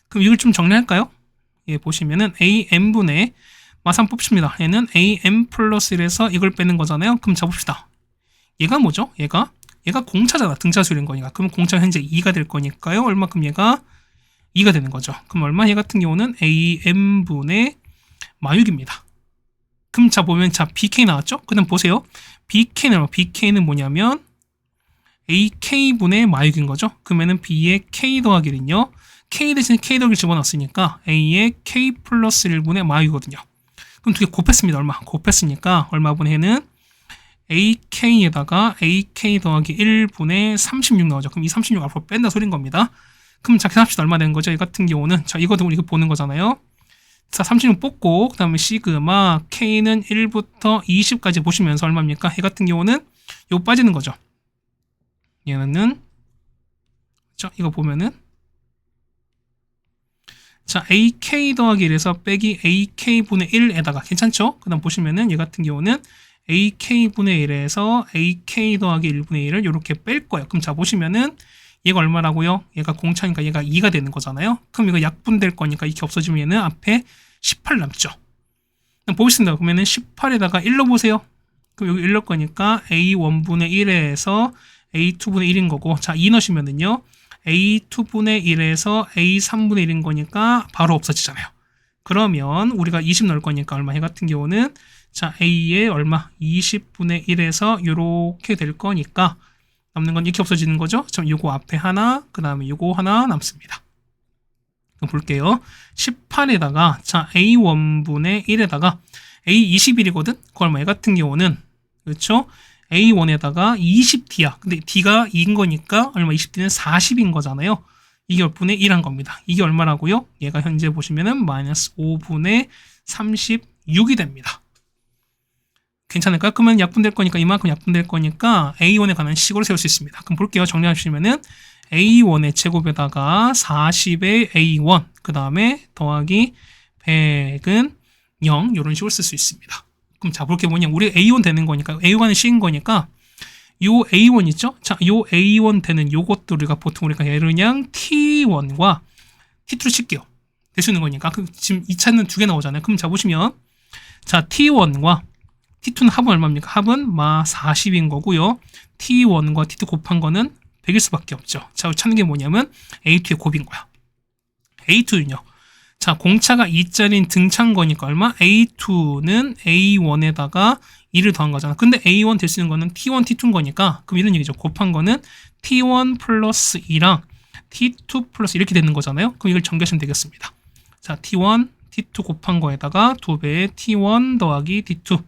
그럼 이걸 좀 정리할까요? 예, 보시면은 AN분의 마상 뽑습니다. 얘는 AM 플러스 1에서 이걸 빼는 거잖아요. 그럼 잡읍시다. 얘가 뭐죠? 얘가 공차잖아. 등차수열인 거니까. 그럼 공차가 현재 2가 될 거니까요. 얼마큼 얘가 2가 되는 거죠. 그럼 얼마? 얘 같은 경우는 AM분의 마육입니다. 그럼 자, 보면 자, BK 나왔죠? 그 다음 보세요. BK는 뭐냐면 AK분의 마육인 거죠. 그러면은 B의 K 더하기는요. K 대신에 K 더하기를 집어넣었으니까 A의 K 플러스 1분의 마육이거든요. 그럼 두 개 곱했습니다. 얼마? 곱했으니까 얼마분의 해는 AK에다가 AK 더하기 1분의 36 나오죠. 그럼 이 36 앞으로 뺀다 소린 겁니다. 그럼 자, 계산합시다. 얼마 되는 거죠? 이 같은 경우는 자, 이거 우리가 보는 거잖아요. 자, 36 뽑고 그 다음에 시그마 K는 1부터 20까지 보시면서 얼마입니까? 이 같은 경우는 이거 빠지는 거죠. 얘는 자, 이거 보면은 자, AK 더하기 1에서 빼기 AK분의 1에다가 괜찮죠? 그 다음 보시면은 얘 같은 경우는 AK분의 1에서 AK 더하기 1분의 1을 이렇게 뺄 거예요. 그럼 자, 보시면은 얘가 얼마라고요? 얘가 공차니까 얘가 2가 되는 거잖아요. 그럼 이거 약분될 거니까 이렇게 없어지면 얘는 앞에 18 남죠. 그럼 보겠습니다. 그러면은 18에다가 1 넣어보세요. 그럼 여기 1 넣을 거니까 A1분의 1에서 A2분의 1인 거고 자, 2 넣으시면은요. A2분의 1에서 A3분의 1인 거니까 바로 없어지잖아요. 그러면 우리가 20 넣을 거니까 얼마 해 같은 경우는 자 A의 얼마 20분의 1에서 요렇게 될 거니까 남는 건 이렇게 없어지는 거죠. 그럼 요거 앞에 하나 그 다음에 요거 하나 남습니다. 그럼 볼게요. 18에다가 자 A1분의 1에다가 A21이거든. 그 얼마 해 같은 경우는 그렇죠. A1에다가 20D야. 근데 D가 2인 거니까 얼마 20D는 40인 거잖아요. 이게 몇 분의 1한 겁니다. 이게 얼마라고요? 얘가 현재 보시면은 마이너스 5분의 36이 됩니다. 괜찮을까요? 그러면 약분될 거니까 이만큼 약분될 거니까 A1에 관한 식으로 세울 수 있습니다. 그럼 볼게요. 정리하시면은 A1의 제곱에다가 40의 A1 그 다음에 더하기 100은 0 이런 식으로 쓸 수 있습니다. 그럼 자 볼게 뭐냐 우리 A1 되는 거니까 A1은 C인 거니까 요 A1 있죠? 자, 요 A1 되는 요것도 우리가 보통 우리가 얘를 그냥 T1과 T2를 칠게요. 될 수 있는 거니까. 그럼 지금 2차는 두 개 나오잖아요. 그럼 자 보시면 자 T1과 T2는 합은 얼마입니까? 합은 마 40인 거고요. T1과 T2 곱한 거는 100일 수밖에 없죠. 자, 찾는 게 뭐냐면 A2의 곱인 거야. A2는요. 자, 공차가 2짜리인 등차인 거니까 얼마? A2는 A1에다가 2를 더한 거잖아. 근데 A1 될 수 있는 거는 T1, T2인 거니까 그럼 이런 얘기죠. 곱한 거는 T1 플러스 2랑 T2 플러스 이렇게 되는 거잖아요. 그럼 이걸 전개하시면 되겠습니다. 자, T1, T2 곱한 거에다가 2배의 T1 더하기 T2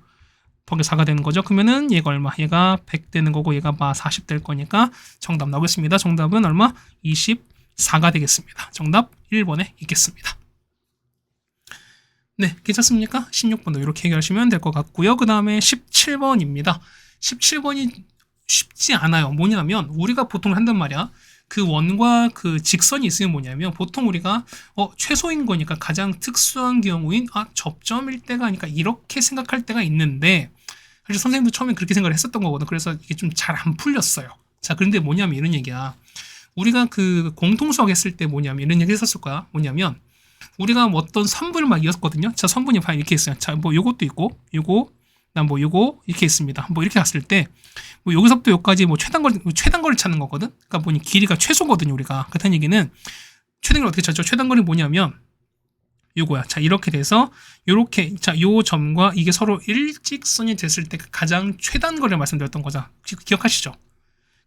더하기 4가 되는 거죠. 그러면은 얘가 얼마? 얘가 100 되는 거고 얘가 마 40 될 거니까 정답 나오겠습니다. 정답은 얼마? 24가 되겠습니다. 정답 1번에 있겠습니다. 네, 괜찮습니까? 16번도 이렇게 해결하시면 될 것 같고요. 그 다음에 17번입니다. 17번이 쉽지 않아요. 뭐냐면 우리가 보통 한단 말이야. 그 원과 그 직선이 있으면 뭐냐면 보통 우리가 최소인 거니까 가장 특수한 경우인 접점일 때가 아니까 이렇게 생각할 때가 있는데 사실 선생님도 처음에 그렇게 생각을 했었던 거거든. 그래서 이게 좀 잘 안 풀렸어요. 자, 그런데 뭐냐면 이런 얘기야. 우리가 그 공통수학 했을 때 뭐냐면 이런 얘기 했었을 거야. 뭐냐면 우리가 뭐 어떤 선분을 막 이었거든요. 자, 선분이 봐 이렇게 있어요. 자, 뭐 요것도 있고, 요거, 난 뭐 요거 이렇게 있습니다. 뭐 이렇게 갔을 때, 뭐 여기서부터 여기까지 뭐 최단거리를 찾는 거거든. 그러니까 뭐니 길이가 최소거든요. 우리가 그렇다는 얘기는 최단거리 어떻게 찾죠? 최단거리 뭐냐면 요거야. 자, 이렇게 돼서 요렇게 자, 요 점과 이게 서로 일직선이 됐을 때 가장 최단거리를 말씀드렸던 거죠. 기억하시죠?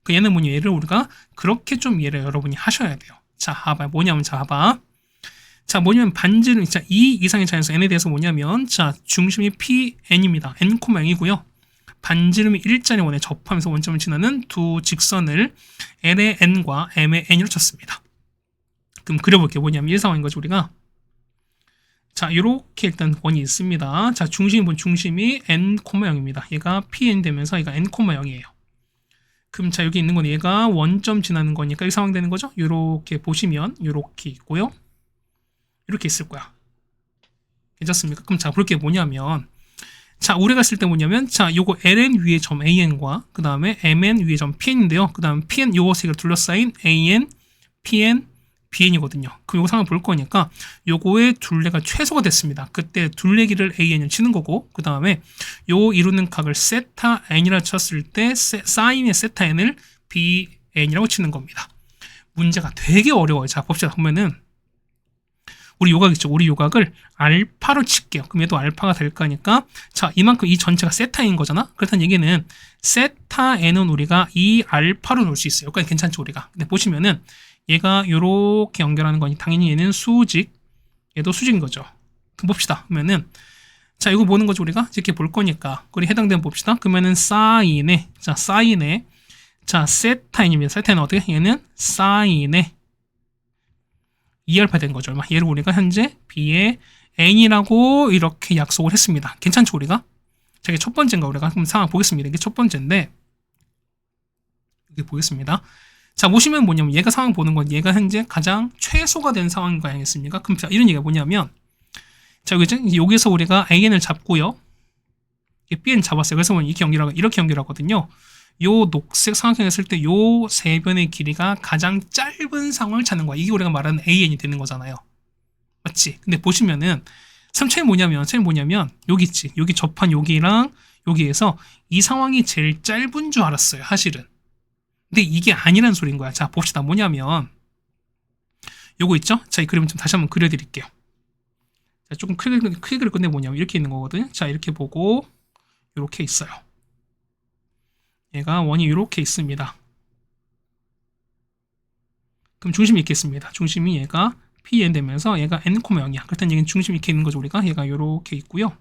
그 얘는 뭐냐 얘를 우리가 그렇게 좀 이해를 여러분이 하셔야 돼요. 자, 봐봐 뭐냐면 자, 봐봐. 자, 뭐냐면 반지름, 자, 2 이상의 자연수 n에 대해서 뭐냐면, 자, 중심이 Pn입니다. n, 0이고요. 반지름이 일자리 원에 접하면서 원점을 지나는 두 직선을 L의 n과 M의 n으로 쳤습니다. 그럼 그려볼게요. 뭐냐면 이 상황인 거죠, 우리가. 자, 요렇게 일단 원이 있습니다. 자, 중심이 n, 0입니다. 얘가 Pn 되면서 얘가 n, 0이에요. 그럼 자, 여기 있는 건 얘가 원점 지나는 거니까 이 상황 되는 거죠? 요렇게 보시면 요렇게 있고요. 이렇게 있을 거야. 괜찮습니까? 그럼 자, 볼 게 뭐냐면, 자, 우리가 쓸 때 뭐냐면, 자, 요거 ln 위에 점 an과, 그 다음에 mn 위에 점 pn인데요. 그 다음 pn 요거 세 개를 둘러싸인 an, pn, bn이거든요. 그럼 요거 상황을 볼 거니까, 요거의 둘레가 최소가 됐습니다. 그때 둘레기를 an을 치는 거고, 그 다음에 요 이루는 각을 세타 n이라 쳤을 때, 사인의 세타 n을 bn이라고 치는 겁니다. 문제가 되게 어려워요. 자, 봅시다. 보면은, 우리 요각 있죠? 우리 요각을 알파로 칠게요. 그럼 얘도 알파가 될 거니까 자, 이만큼 이 전체가 세타인 거잖아? 그렇다는 얘기는 세타 n은 우리가 이 알파로 놓을 수 있어요. 여기까지 괜찮죠, 우리가? 근데 보시면은 얘가 요렇게 연결하는 거니 당연히 얘는 수직, 얘도 수직인 거죠. 그럼 봅시다. 그러면은 자, 이거 보는 거죠, 우리가? 이렇게 볼 거니까. 우리 해당되면 봅시다. 그러면은 사인의 자, 세타인입니다. 세타인은 어떻게? 얘는 사인의 2알파 된 거죠. 얼마? 얘를 우리가 현재 b의 n이라고 이렇게 약속을 했습니다. 괜찮죠, 우리가? 자, 이게 첫 번째인가, 우리가? 그럼 상황 보겠습니다. 이게 첫 번째인데, 이렇게 보겠습니다. 자, 보시면 뭐냐면, 얘가 상황 보는 건 얘가 현재 가장 최소가 된 상황인 거 아니겠습니까? 그럼 자, 이런 얘기가 뭐냐면, 자, 여기서 우리가 an을 잡고요. bn 잡았어요. 그래서 이렇게 연결하거든요. 요 녹색 삼각형 했을 때 요 세 변의 길이가 가장 짧은 상황을 찾는 거야. 이게 우리가 말하는 AN이 되는 거잖아요. 맞지? 근데 보시면은 차이 뭐냐면 여기 있지. 여기 접한 여기랑 여기에서 이 상황이 제일 짧은 줄 알았어요. 사실은. 근데 이게 아니란 소리인 거야. 자, 봅시다. 뭐냐면 요거 있죠? 자, 이 그림 좀 다시 한번 그려드릴게요. 자, 조금 크게 그릴 건데 뭐냐면 이렇게 있는 거거든요. 자, 이렇게 보고 이렇게 있어요. 얘가 원이 이렇게 있습니다. 그럼 중심이 있겠습니다. 중심이 얘가 Pn 되면서 얘가 n, 0이야. 그렇다는 얘기는 중심이 이렇게 있는 거죠. 우리가 얘가 이렇게 있고요.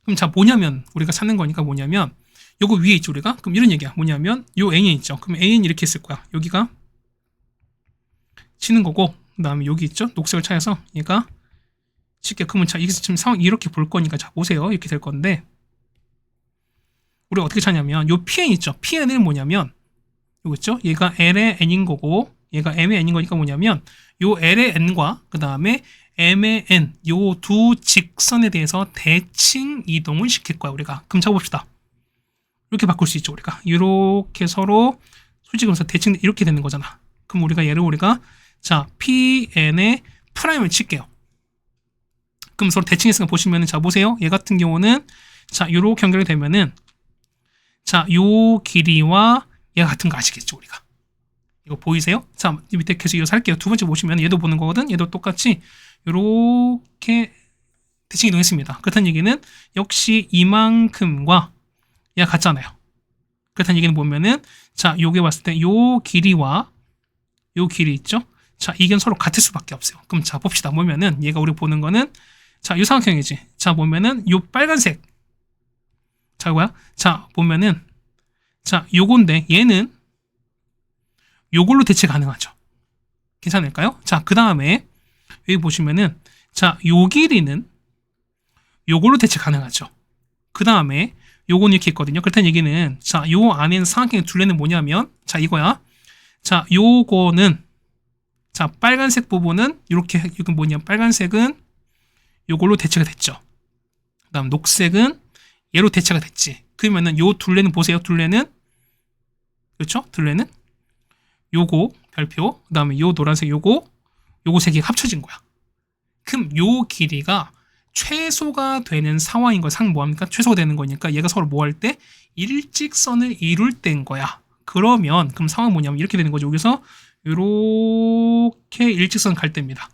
그럼 자, 뭐냐면 우리가 찾는 거니까 뭐냐면 요거 위에 있죠, 우리가. 그럼 이런 얘기야. 뭐냐면 요 AN 있죠. 그럼 AN 이렇게 있을 거야. 여기가 치는 거고, 그 다음에 여기 있죠. 녹색을 찾아서 얘가 쉽게, 그러면 자, 여기서 지금 상황 이렇게 볼 거니까 자, 보세요. 이렇게 될 건데 우리가 어떻게 찾냐면 요 PN 있죠. PN은 뭐냐면 요거 있죠. 얘가 L의 N인 거고 얘가 M의 N인 거니까 뭐냐면 요 L의 N과 그 다음에 M의 N 요 두 직선에 대해서 대칭 이동을 시킬 거야 우리가. 그럼 잡아봅시다. 이렇게 바꿀 수 있죠 우리가. 이렇게 서로 수직으로서 대칭 이렇게 되는 거잖아. 그럼 우리가 얘를 우리가 자 PN의 프라임을 칠게요. 그럼 서로 대칭했으니까 보시면은 자 보세요. 얘 같은 경우는 자 요렇게 연결이 되면은 자 요 길이와 얘가 같은 거 아시겠죠 우리가. 이거 보이세요? 자 밑에 계속 이어서 할게요. 두 번째 보시면 얘도 보는 거거든. 얘도 똑같이 요렇게 대칭 이동했습니다. 그렇다는 얘기는 역시 이만큼과 얘가 같잖아요. 그렇다는 얘기는 보면은 자 요게 봤을 때 요 길이와 요 길이 있죠. 자 이견 서로 같을 수밖에 없어요. 그럼 자 봅시다. 보면은 얘가 우리 보는 거는 자 요 삼각형이지. 자 보면은 요 빨간색 자 이거야. 자 보면은 자 요건데 얘는 요걸로 대체 가능하죠. 괜찮을까요? 자 그 다음에 여기 보시면은 자 요 길이는 요걸로 대체 가능하죠. 그 다음에 요건 이렇게 있거든요. 그렇다는 얘기는 자 요 안에는 삼각형의 둘레는 뭐냐면 자 이거야. 자 요거는 자 빨간색 부분은 이렇게 이건 뭐냐 빨간색은 요걸로 대체가 됐죠. 그 다음 녹색은 얘로 대체가 됐지. 그러면은 요 둘레는 보세요. 둘레는 그렇죠? 둘레는 요거 별표 그 다음에 요 노란색 요거 세 개가 합쳐진 거야. 그럼 요 길이가 최소가 되는 상황인 거야. 상 뭐합니까? 최소가 되는 거니까 얘가 서로 뭐 할 때 일직선을 이룰 때인 거야. 그러면 그럼 상황은 뭐냐면 이렇게 되는 거죠. 여기서 요렇게 일직선 갈 때입니다.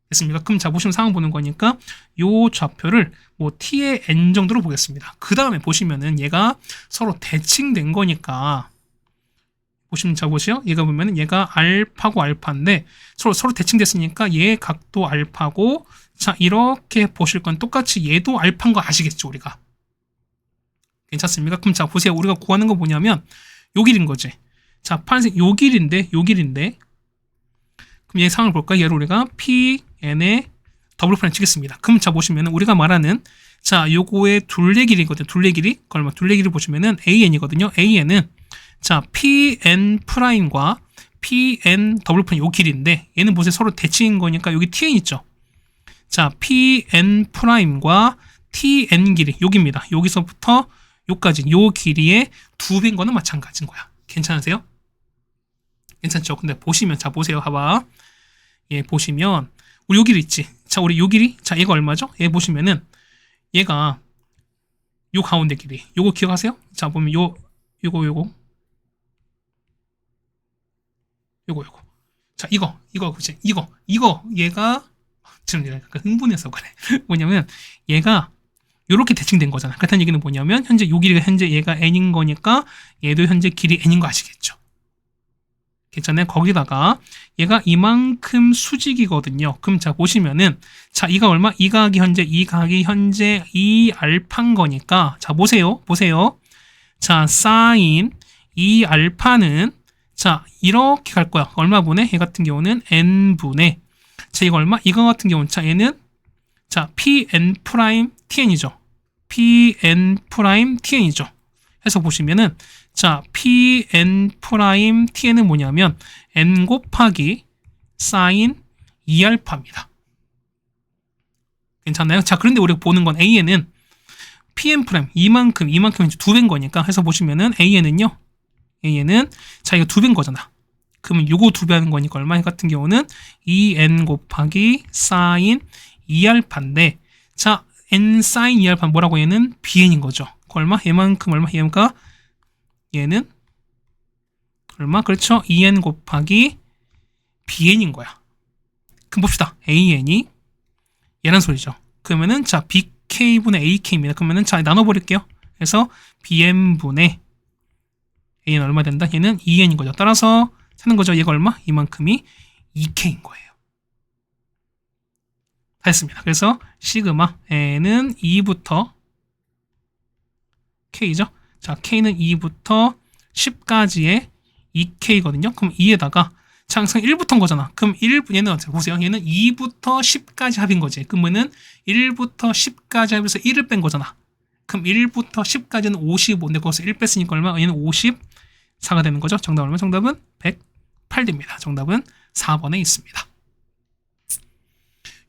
됐습니까? 그럼 자 보시면 상황 보는 거니까 요 좌표를 뭐 t의 n 정도로 보겠습니다. 그 다음에 보시면은 얘가 서로 대칭된 거니까 보시면 자 보세요. 얘가 보면은 얘가 알파고 알파인데 서로 대칭됐으니까 얘 각도 알파고 자 이렇게 보실 건 똑같이 얘도 알파인 거 아시겠죠 우리가. 괜찮습니까? 그럼 자 보세요. 우리가 구하는 거 뭐냐면 요 길인 거지. 자 파란색 요 길인데 그럼 얘 상황을 볼까? 얘를 우리가 PN의 더블 프라임 치겠습니다. 그럼 자 보시면은 우리가 말하는 자 요거의 둘레 길이거든요. 둘레 길이 그걸 둘레 길이 보시면은 AN이거든요. AN은 자 PN 프라임과 PN 더블 프라임 요 길인데 얘는 보세요. 서로 대칭인 거니까 여기 TN 있죠. 자 PN 프라임과 TN 길이 여기입니다. 여기서부터 요까지 요 길이의 2배인 거는 마찬가지인 거야. 괜찮으세요? 괜찮죠? 근데 보시면 자 보세요. 봐봐. 얘 보시면 우리 요 길이 있지. 자 우리 요 길이 자 얘가 얼마죠? 얘 보시면은 얘가 요 가운데 길이 요거 기억하세요? 자 보면 요거 자 이거 그치? 이거 얘가 지금 내가 약간 흥분해서 그래. 뭐냐면 얘가 요렇게 대칭된 거잖아. 그렇다는 얘기는 뭐냐면 현재 요 길이가 현재 얘가 n인 거니까 얘도 현재 길이 n인 거 아시겠죠? 괜찮아요? 거기다가 얘가 이만큼 수직이거든요. 그럼 자 보시면은 자 이가 얼마? 이 각이 현재 2알파인 거니까 자 보세요. 자 사인 2알파는 자 이렇게 갈 거야. 얼마분의? 얘 같은 경우는 n분의 자 이거 얼마? 이거 같은 경우는 자 얘는 자 pn 프라임 tn이죠. pn 프라임 tn이죠. 해서 보시면은 자 pn 프라임 tn은 뭐냐면 n 곱하기 사인 2알파입니다. 괜찮나요? 자 그런데 우리가 보는 건 an은 pn 프라임 이만큼 이제 2배인 거니까 해서 보시면은 an은요. an은 자 이거 2배인 거잖아. 그러면 요거 2배 하는 거니까 얼마 같은 경우는 2n 곱하기 사인 2알파인데 자 n 사인 2알파 뭐라고 얘는 bn인 거죠. 얼마? 얘만큼 얼마? 얘는 얼마? 그렇죠. 2n 곱하기 bn인 거야. 그럼 봅시다. an이 얘란 소리죠. 그러면은 자 bk분의 ak입니다. 그러면은 자 나눠버릴게요. 그래서 bn분의 a는 얼마 된다? 얘는 2n인 거죠. 따라서 찾는 거죠. 얘가 얼마? 이만큼이 2k인 거예요. 다 했습니다. 그래서 시그마 n은 2부터 k죠. 자 k는 2부터 10까지의 2k거든요. 그럼 2에다가 자, 항상 1부터인 거잖아. 그럼 얘는 어때요? 보세요. 얘는 2부터 10까지 합인 거지. 그러면은 1부터 10까지 합해서 1을 뺀 거잖아. 그럼 1부터 10까지는 55인데 거기서 1 뺐으니까 얼마? 얘는 54가 되는 거죠. 정답은 얼마? 정답은 108 됩니다. 정답은 4번에 있습니다.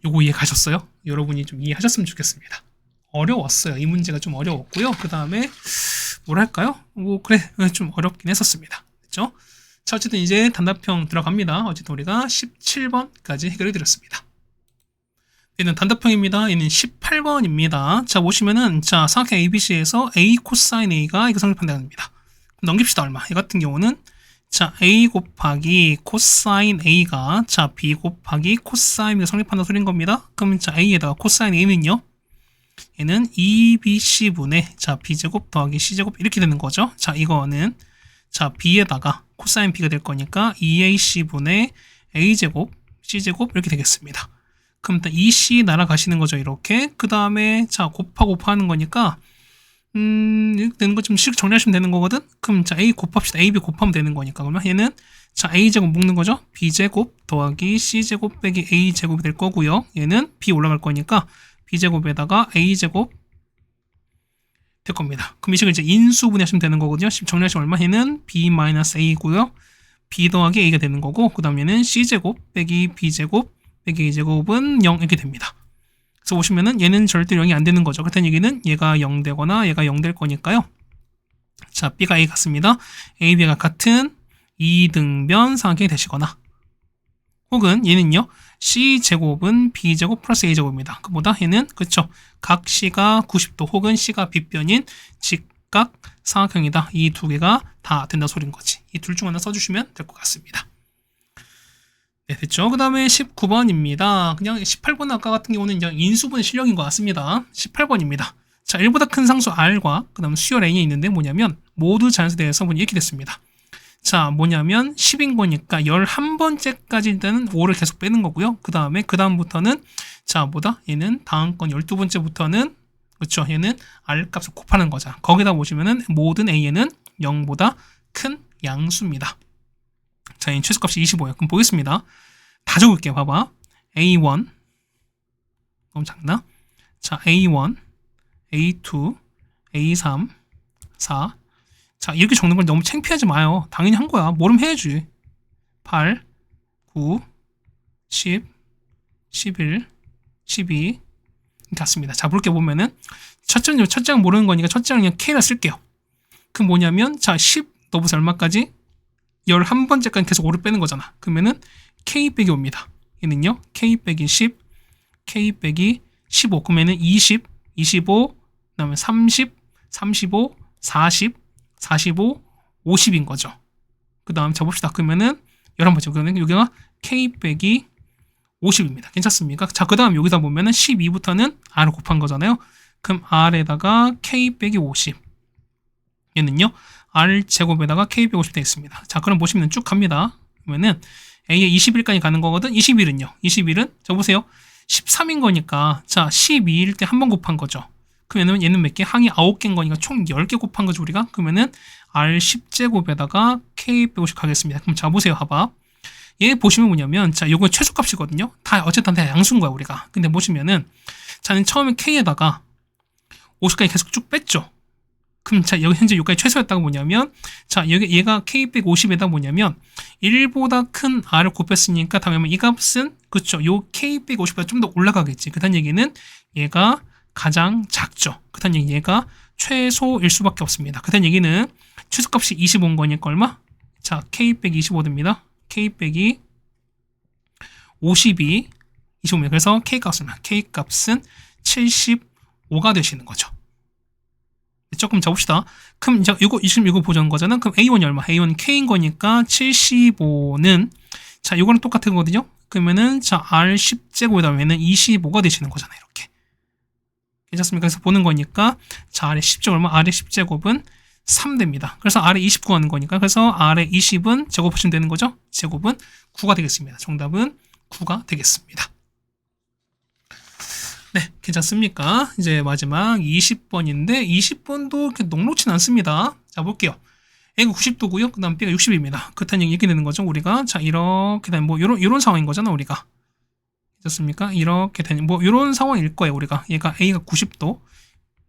요거 이해 가셨어요? 여러분이 좀 이해하셨으면 좋겠습니다. 어려웠어요. 이 문제가 좀 어려웠고요. 그 다음에 뭐랄까요? 뭐 그래 좀 어렵긴 했었습니다. 그렇죠? 자, 어쨌든 이제 단답형 들어갑니다. 어쨌든 우리가 17번까지 해결해 드렸습니다. 얘는 단답형입니다. 얘는 18번입니다. 자, 보시면은 자, 삼각형 ABC에서 A 코사인 A가 이거 성립한다입니다. 넘깁시다. 얼마? 이 같은 경우는 자, A 곱하기 코사인 A가 자, B 곱하기 코사인 B가 성립한다 소리인 겁니다. 그러면 자, A에다가 코사인 A는요. 얘는 2BC분의 자, B제곱 더하기 C제곱 이렇게 되는 거죠. 자, 이거는 자, B에다가 코사인 B가 될 거니까 2AC분의 A제곱 C제곱 이렇게 되겠습니다. 그럼 일단 2C 날아가시는 거죠. 이렇게. 그 다음에 자, 곱하는 거니까 이렇게 되는 거 좀 씩 정리하시면 되는 거거든. 그럼 자, A 곱합시다. AB 곱하면 되는 거니까. 그러면 얘는 자, A제곱 묶는 거죠. B제곱 더하기 C제곱 빼기 A제곱이 될 거고요. 얘는 B 올라갈 거니까 B제곱에다가 A제곱 될 겁니다. 그럼 이 식을 이제 인수분해 하시면 되는 거거든요. 정리하시면 얼마? 얘는 B-A고요. B 더하기 A가 되는 거고, 그 다음 얘는 C제곱 빼기 B제곱 빼기 A제곱은 0 이렇게 됩니다. 그래서 보시면은 얘는 절대 0이 안 되는 거죠. 그렇다는 얘기는 얘가 0 되거나 얘가 0 될 거니까요. 자, B가 A 같습니다. A, B가 같은 2등변 삼각형이 되시거나, 혹은 얘는요, C제곱은 B제곱 플러스 A제곱입니다. 그보다 얘는, 그쵸, 각 C가 90도 혹은 C가 빗변인 직각 삼각형이다. 이 두 개가 다 된다 소린 거지. 이 둘 중 하나 써주시면 될 것 같습니다. 네, 됐죠? 그 다음에 19번입니다. 그냥 18번 아까 같은 경우는 그냥 인수분해 실력인 것 같습니다. 18번입니다. 자, 1보다 큰 상수 R과 그 다음 수열 N이 있는데 뭐냐면 모두 자연수대에서 이렇게 됐습니다. 자, 뭐냐면 10인 거니까 11번째까지 일단은 5를 계속 빼는 거고요. 그 다음부터는 자, 얘는 다음 건 12번째부터는 그렇죠. 얘는 R 값을 곱하는 거죠. 거기다 보시면은 모든 A에는 0보다 큰 양수입니다. 자, 얘는 최소값이 25예요. 그럼 보겠습니다. 다 적을게요. 봐봐. A1 너무 작나? 자, A1 A2 A3 4 자, 이렇게 적는 걸 너무 창피하지 마요. 당연히 한 거야. 모르면 해야지. 8 9 10 11 12 같습니다. 자, 볼게 보면은 첫 장 모르는 거니까 첫 장은 그냥 K라 쓸게요. 그 뭐냐면 자, 10 넣어보세요. 얼마까지? 11번째까지 계속 5를 빼는 거잖아. 그러면은 K 빼기 5입니다. 얘는요. K 빼기 10, K 빼기 15. 그러면은 20, 25, 그다음에 30, 35, 40, 45, 50인 거죠. 그 다음 잡읍시다. 그러면은 11번째. 그러면 여기가 K 빼기 50입니다. 괜찮습니까? 자, 그 다음 여기다 보면은 12부터는 R을 곱한 거잖아요. 그럼 R에다가 K 빼기 50. 얘는요. R 제곱에다가 K 빼기 50 되어 있습니다. 자, 그럼 보시면 쭉 갑니다. 그러면은 A에 21까지 가는 거거든. 21은요. 21은 자, 보세요. 13인 거니까 자, 12일 때 한 번 곱한 거죠. 그러면 얘는 몇 개? 항이 9개인 거니까 총 10개 곱한 거죠, 우리가. 그러면은 R 10제곱에다가 K 빼기 50 가겠습니다. 그럼 자, 보세요. 봐봐. 얘 보시면 뭐냐면 자, 요거 최소값이거든요. 다 어쨌든 다 양수인 거야, 우리가. 근데 보시면은 자는 처음에 K에다가 50까지 계속 쭉 뺐죠. 그럼 자, 여기 현재 여기까지 최소였다가 뭐냐면 자, 여기 얘가 K 빼기 50에다 뭐냐면 1보다 큰 R을 곱했으니까 당연히 이 값은 그쵸, 요 K 빼기 50보다 좀 더 올라가겠지. 그다는 얘기는 얘가 가장 작죠. 그다는 얘기 얘가 최소일 수밖에 없습니다. 그다는 얘기는 최소값이 25인 거니까 얼마? 자, K 빼기 25 됩니다. K 빼기 50이 25입니다. 그래서 K 값은 75가 되시는 거죠. 조금 잡읍시다. 그럼 이제 이거 지금 이거 보자는 거잖아. 그럼 A1이 얼마? A1 K인 거니까 75는 자, 요거는 똑같은 거거든요. 그러면은 자, R10제곱에다 하면은 25가 되시는 거잖아요. 이렇게. 괜찮습니까? 그래서 보는 거니까 자, 아래 10제곱 얼마? 아래 10제곱은 3 됩니다. 그래서 아래 20 구하는 거니까 그래서 아래 20은 제곱하시면 되는 거죠. 제곱은 9가 되겠습니다. 정답은 9가 되겠습니다. 네, 괜찮습니까? 이제 마지막 20번인데 20번도 이렇게 녹록진 않습니다. 자, 볼게요. A가 90도고요. 그 다음 B가 60입니다. 그렇다는 얘기 이렇게 되는 거죠. 우리가 자, 이렇게 되면 뭐 요런 상황인 거잖아, 우리가. 됐습니까? 이렇게 되는 뭐 요런 상황일 거예요, 우리가. 얘가 A가 90도,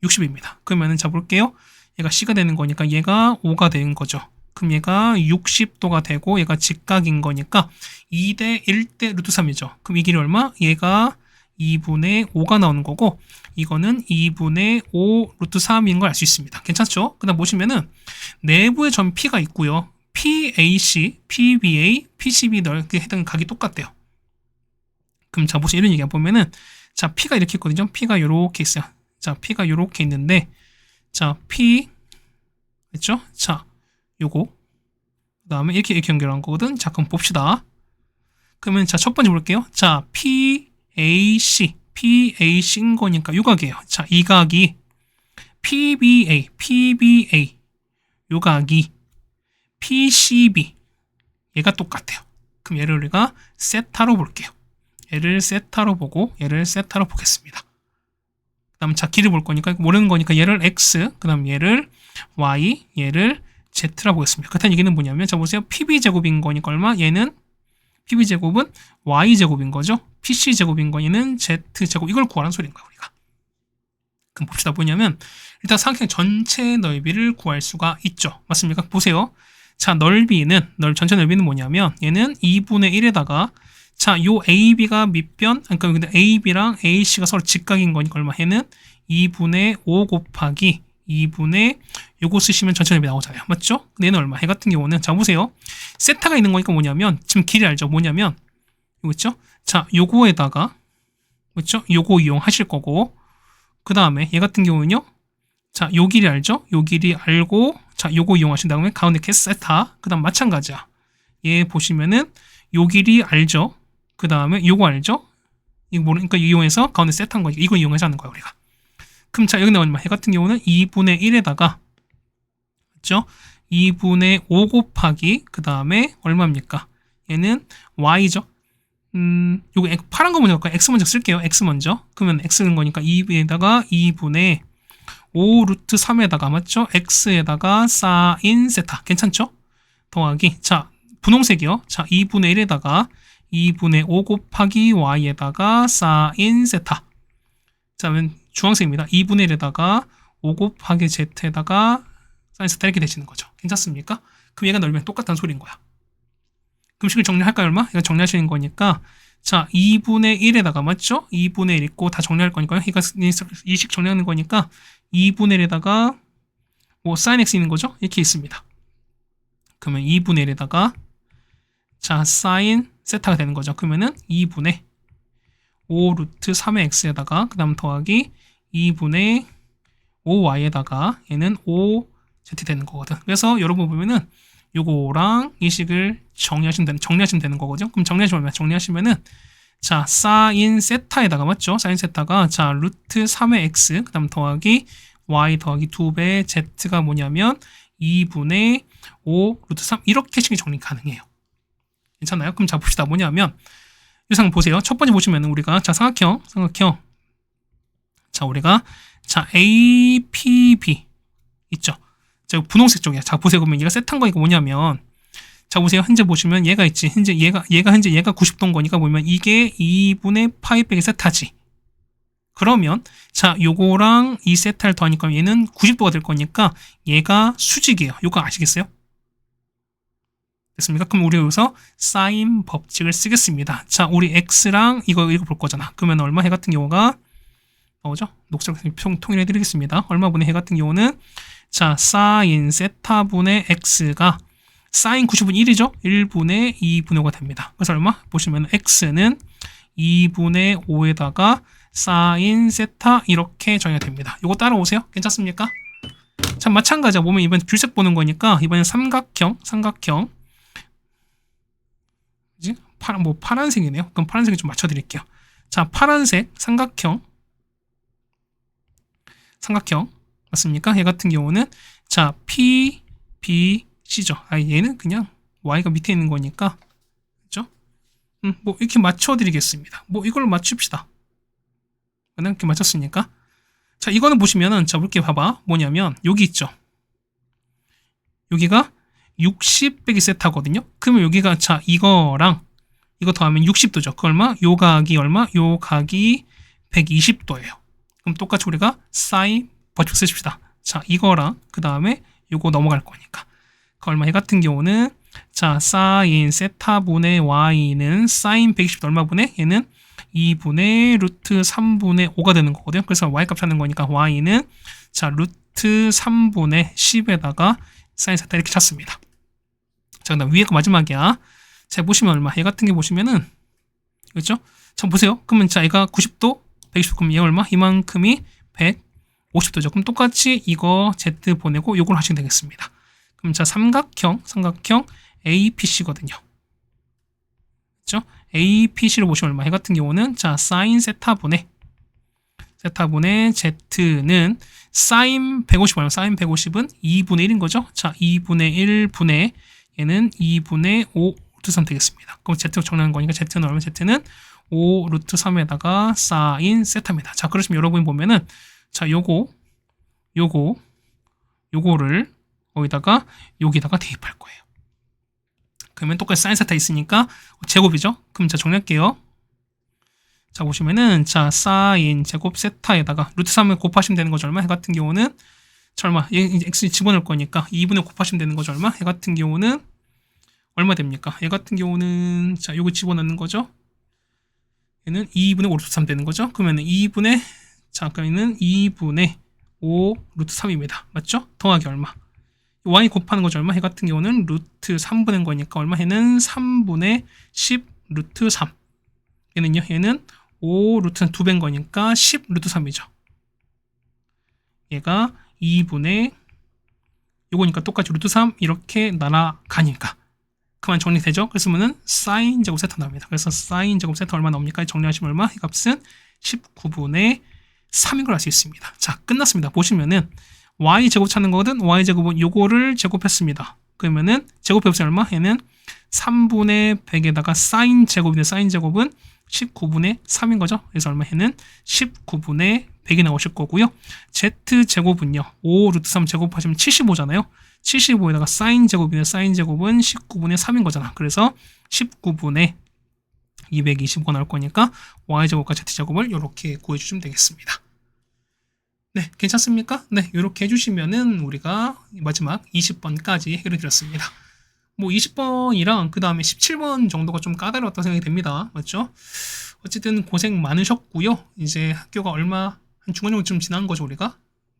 60입니다. 그러면은 자 볼게요. 얘가 C가 되는 거니까 얘가 5가 되는 거죠. 그럼 얘가 60도가 되고 얘가 직각인 거니까 2대 1대 루트 3이죠. 그럼 이 길이 얼마? 얘가 2분의 5가 나오는 거고 이거는 2분의 5 루트 3인 걸 알 수 있습니다. 괜찮죠? 그 다음 보시면은 내부에 전 P가 있고요. PAC, PBA, PCB 넓게 해당 각이 똑같대요. 그럼 자 보시 이런 얘기 보면은 자 P가 이렇게 있거든요. P가 요렇게 있어요. 자 P가 요렇게 있는데 자 P 됐죠? 자 요거 그 다음에 이렇게 연결한 거거든. 자 그럼 봅시다. 그러면 자 첫 번째 볼게요. 자 PAC인 거니까 요 각이에요. 자 이 각이 PBA 요 각이 PCB 얘가 똑같아요. 그럼 얘를 우리가 세타로 볼게요. 얘를 세타로 보고 얘를 세타로 보겠습니다. 그 다음 자 길을 볼 거니까 모르는 거니까 얘를 X 그 다음 얘를 Y 얘를 Z라 보겠습니다. 그렇다는 얘기는 뭐냐면 자 보세요. PB제곱인 거니까 얼마? 얘는 PB제곱은 Y제곱인 거죠. PC제곱인 거 얘는 Z제곱 이걸 구하라는 소리인 거야 우리가. 그럼 봅시다. 뭐냐면 일단 삼각형 전체 넓이를 구할 수가 있죠. 맞습니까? 보세요. 자 전체 넓이는 뭐냐면 얘는 2분의 1에다가 자, 요 AB가 밑변, 그러니까 근데 AB랑 AC가 서로 직각인 거니까 얼마? 얘는 2분의 5 곱하기 2분의 요거 쓰시면 전체 넓이 나오잖아요. 맞죠? 근데 얘는 얼마? 얘 같은 경우는 자 보세요. 세타가 있는 거니까 뭐냐면 지금 길이 알죠? 뭐냐면 이거 있죠? 자, 요거에다가 그렇죠? 요거 이용하실 거고 그 다음에 얘 같은 경우는요. 자, 요 길이 알죠? 요 길이 알고 자, 요거 이용하신 다음에 가운데 캐 세타 그 다음 마찬가지야. 얘 보시면은 요 길이 알죠? 그 다음에 요거 알죠? 이거 모르니까 이용해서 가운데 세트한 거니까 이거 이용해서 하는 거야 우리가. 그럼 자 여기 나오는 얘 같은 경우는 2분의 1에다가 그렇죠? 2분의 5 곱하기 그 다음에 얼마입니까? 얘는 y죠. 요거 파란 거 먼저 할까요? x 먼저 쓸게요. x 먼저. 그러면 x는 거니까 2에다가 2분의 5 루트 3에다가 맞죠? x에다가 사인 세타 괜찮죠? 더하기 자 분홍색이요. 자 2분의 1에다가 2분의 5 곱하기 y에다가 사인 세타. 자, 그러면 주황색입니다. 2분의 1에다가 5 곱하기 z에다가 사인 세타 이렇게 되시는 거죠. 괜찮습니까? 그럼 얘가 넓이랑 똑같다는 소리인 거야. 그럼 식을 정리할까요, 얼마? 이거 정리하시는 거니까 자, 2분의 1에다가 맞죠? 2분의 1 있고 다 정리할 거니까요. 이 식 정리하는 거니까 2분의 1에다가 뭐 사인 x 있는 거죠? 이렇게 있습니다. 그러면 2분의 1에다가 자, 사인 세타가 되는 거죠. 그러면은 2분의 5 루트 3의 x에다가 그 다음 더하기 2분의 5y에다가 얘는 5z 되는 거거든. 그래서 여러분 보면은 요거랑 이 식을 정리하시면 되는 거거든요. 그럼 정리하시면은 자, 사인 세타에다가 맞죠? 사인 세타가 자, 루트 3의 x 그 다음 더하기 y 더하기 2배 z가 뭐냐면 2분의 5 루트 3 이렇게 식이 정리 가능해요. 괜찮나요? 그럼 자 봅시다. 뭐냐면 이 상황 보세요. 첫 번째 보시면은 우리가 자 삼각형 자 우리가 자 APB 있죠. 자 분홍색 쪽이야. 자 보세요. 그러면 얘가 세트한 거니까 뭐냐면 자 보세요. 현재 보시면 얘가 있지. 현재 얘가 90도인 거니까 보면 이게 2분의 파이 빼기 세타지. 그러면 자 요거랑 이 세타를 더하니까 얘는 90도가 될 거니까 얘가 수직이에요. 요거 아시겠어요? 됐습니까? 그럼 우리 여기서 사인 법칙을 쓰겠습니다. 자, 우리 x랑 이거 볼 거잖아. 그러면 얼마? 해 같은 경우가 나오죠? 녹색으로 통일해 드리겠습니다. 얼마 분의 해 같은 경우는 자, 사인 세타분의 x가 사인 90은 1이죠? 1분의 2분의 5가 됩니다. 그래서 얼마? 보시면 x는 2분의 5에다가 사인 세타 이렇게 정의가 됩니다. 이거 따라오세요. 괜찮습니까? 자, 마찬가지야. 보면 이번엔 귤색 보는 거니까 이번엔 삼각형 그지? 파란색이네요. 그럼 파란색에 좀 맞춰드릴게요. 자, 파란색 삼각형 맞습니까? 얘 같은 경우는 자, P, B, C죠. 얘는 그냥 Y가 밑에 있는 거니까 그죠? 뭐 이렇게 맞춰드리겠습니다. 뭐 이걸로 맞춥시다. 이렇게 맞췄으니까 자, 이거는 보시면은 자, 이렇게 봐봐. 뭐냐면 여기 있죠. 여기가 60 빼기 세타거든요. 그러면 여기가 자, 이거랑 이거 더하면 60도죠. 그 얼마? 요 각이 얼마? 요 각이 120도예요. 그럼 똑같이 우리가 사인 버티고 쓰십시다. 자, 이거랑 그 다음에 요거 넘어갈 거니까. 그 얼마? 얘 같은 경우는 자, 사인 세타분의 y는 사인 120도 얼마분의? 얘는 2분의 루트 3분의 5가 되는 거거든요. 그래서 y값 찾는 거니까 y는 자, 루트 3분의 10에다가 사인 세타 이렇게 찾습니다. 자, 그다음 위에 거 마지막이야. 자, 보시면 얼마? 얘 같은 게 보시면은 그렇죠? 자, 보세요. 그러면 자, 얘가 90도, 120도 그럼 얘 얼마? 이만큼이 150도죠. 그럼 똑같이 이거 Z 보내고 요걸 하시면 되겠습니다. 그럼 자, 삼각형 APC거든요. 그렇죠? APC를 보시면 얼마? 얘 같은 경우는 자, 사인 세타분의 Z는 사인 150 얼마? 사인 150은 2분의 1인 거죠? 자, 2분의 1분의 얘는 2분의 5 루트 3 되겠습니다. 그럼 Z로 정리하는 거니까 Z는 얼마? Z는 5 루트 3에다가 사인 세타입니다. 자, 그러시면 여러분이 보면은 자, 요거를 여기다가 대입할 거예요. 그러면 똑같이 사인 세타 있으니까 제곱이죠? 그럼 자, 정리할게요. 자, 보시면은 자, 사인 제곱 세타에다가 루트 3을 곱하시면 되는 거죠. 얼마? 해 같은 경우는 자, 얼마? 얘 이제 x 집어넣을 거니까 2분의 곱하시면 되는 거죠. 얼마? 얘 같은 경우는 얼마 됩니까? 얘 같은 경우는 자, 요거 집어넣는 거죠. 얘는 2분의 5 루트 3 되는 거죠. 그러면 2분의 자, 아까 얘는 2분의 5 루트 3입니다. 맞죠? 더하기 얼마? y 곱하는 거죠. 얼마? 얘 같은 경우는 루트 3분의 거니까 얼마? 얘는 3분의 10 루트 3. 얘는요? 얘는 5 루트 2배인 거니까 10 루트 3이죠. 얘가 2분의 요거니까 똑같이 루트 3 이렇게 날아가니까 그만 정리되죠? 그래서는 사인 제곱 세타 나옵니다. 그래서 사인 제곱 세타 얼마 나옵니까? 정리하시면 얼마? 이 값은 19분의 3인 걸 알 수 있습니다. 자, 끝났습니다. 보시면은 y 제곱 찾는 거거든. y 제곱은 요거를 제곱했습니다. 그러면은 제곱해보세요. 얼마? 얘는 3분의 100에다가 사인 제곱인데 사인 제곱은 19분의 3인 거죠. 그래서 얼마? 얘는 19분의 100이 나오실 거고요. z 제곱은요. 5 루트 3 제곱하시면 75잖아요. 75에다가 사인 제곱인데 사인 제곱은 19분의 3인 거잖아. 그래서 19분의 225가 나올 거니까 y제곱과 z제곱을 이렇게 구해주시면 되겠습니다. 네, 괜찮습니까? 네, 이렇게 해주시면은 우리가 마지막 20번까지 해결해 드렸습니다. 뭐 20번이랑 그 다음에 17번 정도가 좀 까다로웠다고 생각이 됩니다. 맞죠? 어쨌든 고생 많으셨고요. 이제 학교가 얼마 한 중간 정도쯤 지난 거죠, 우리가.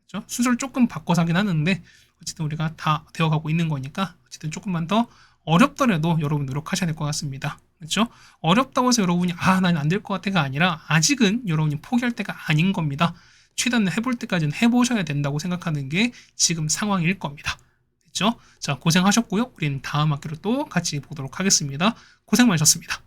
그렇죠? 순서를 조금 바꿔서 하긴 하는데 어쨌든 우리가 다 되어가고 있는 거니까 어쨌든 조금만 더 어렵더라도 여러분 노력하셔야 될 것 같습니다. 그렇죠? 어렵다고 해서 여러분이 난 안 될 것 같아가 아니라 아직은 여러분이 포기할 때가 아닌 겁니다. 최대한 해볼 때까지는 해보셔야 된다고 생각하는 게 지금 상황일 겁니다. 됐죠? 자, 고생하셨고요. 우리는 다음 학기로 또 같이 보도록 하겠습니다. 고생 많으셨습니다.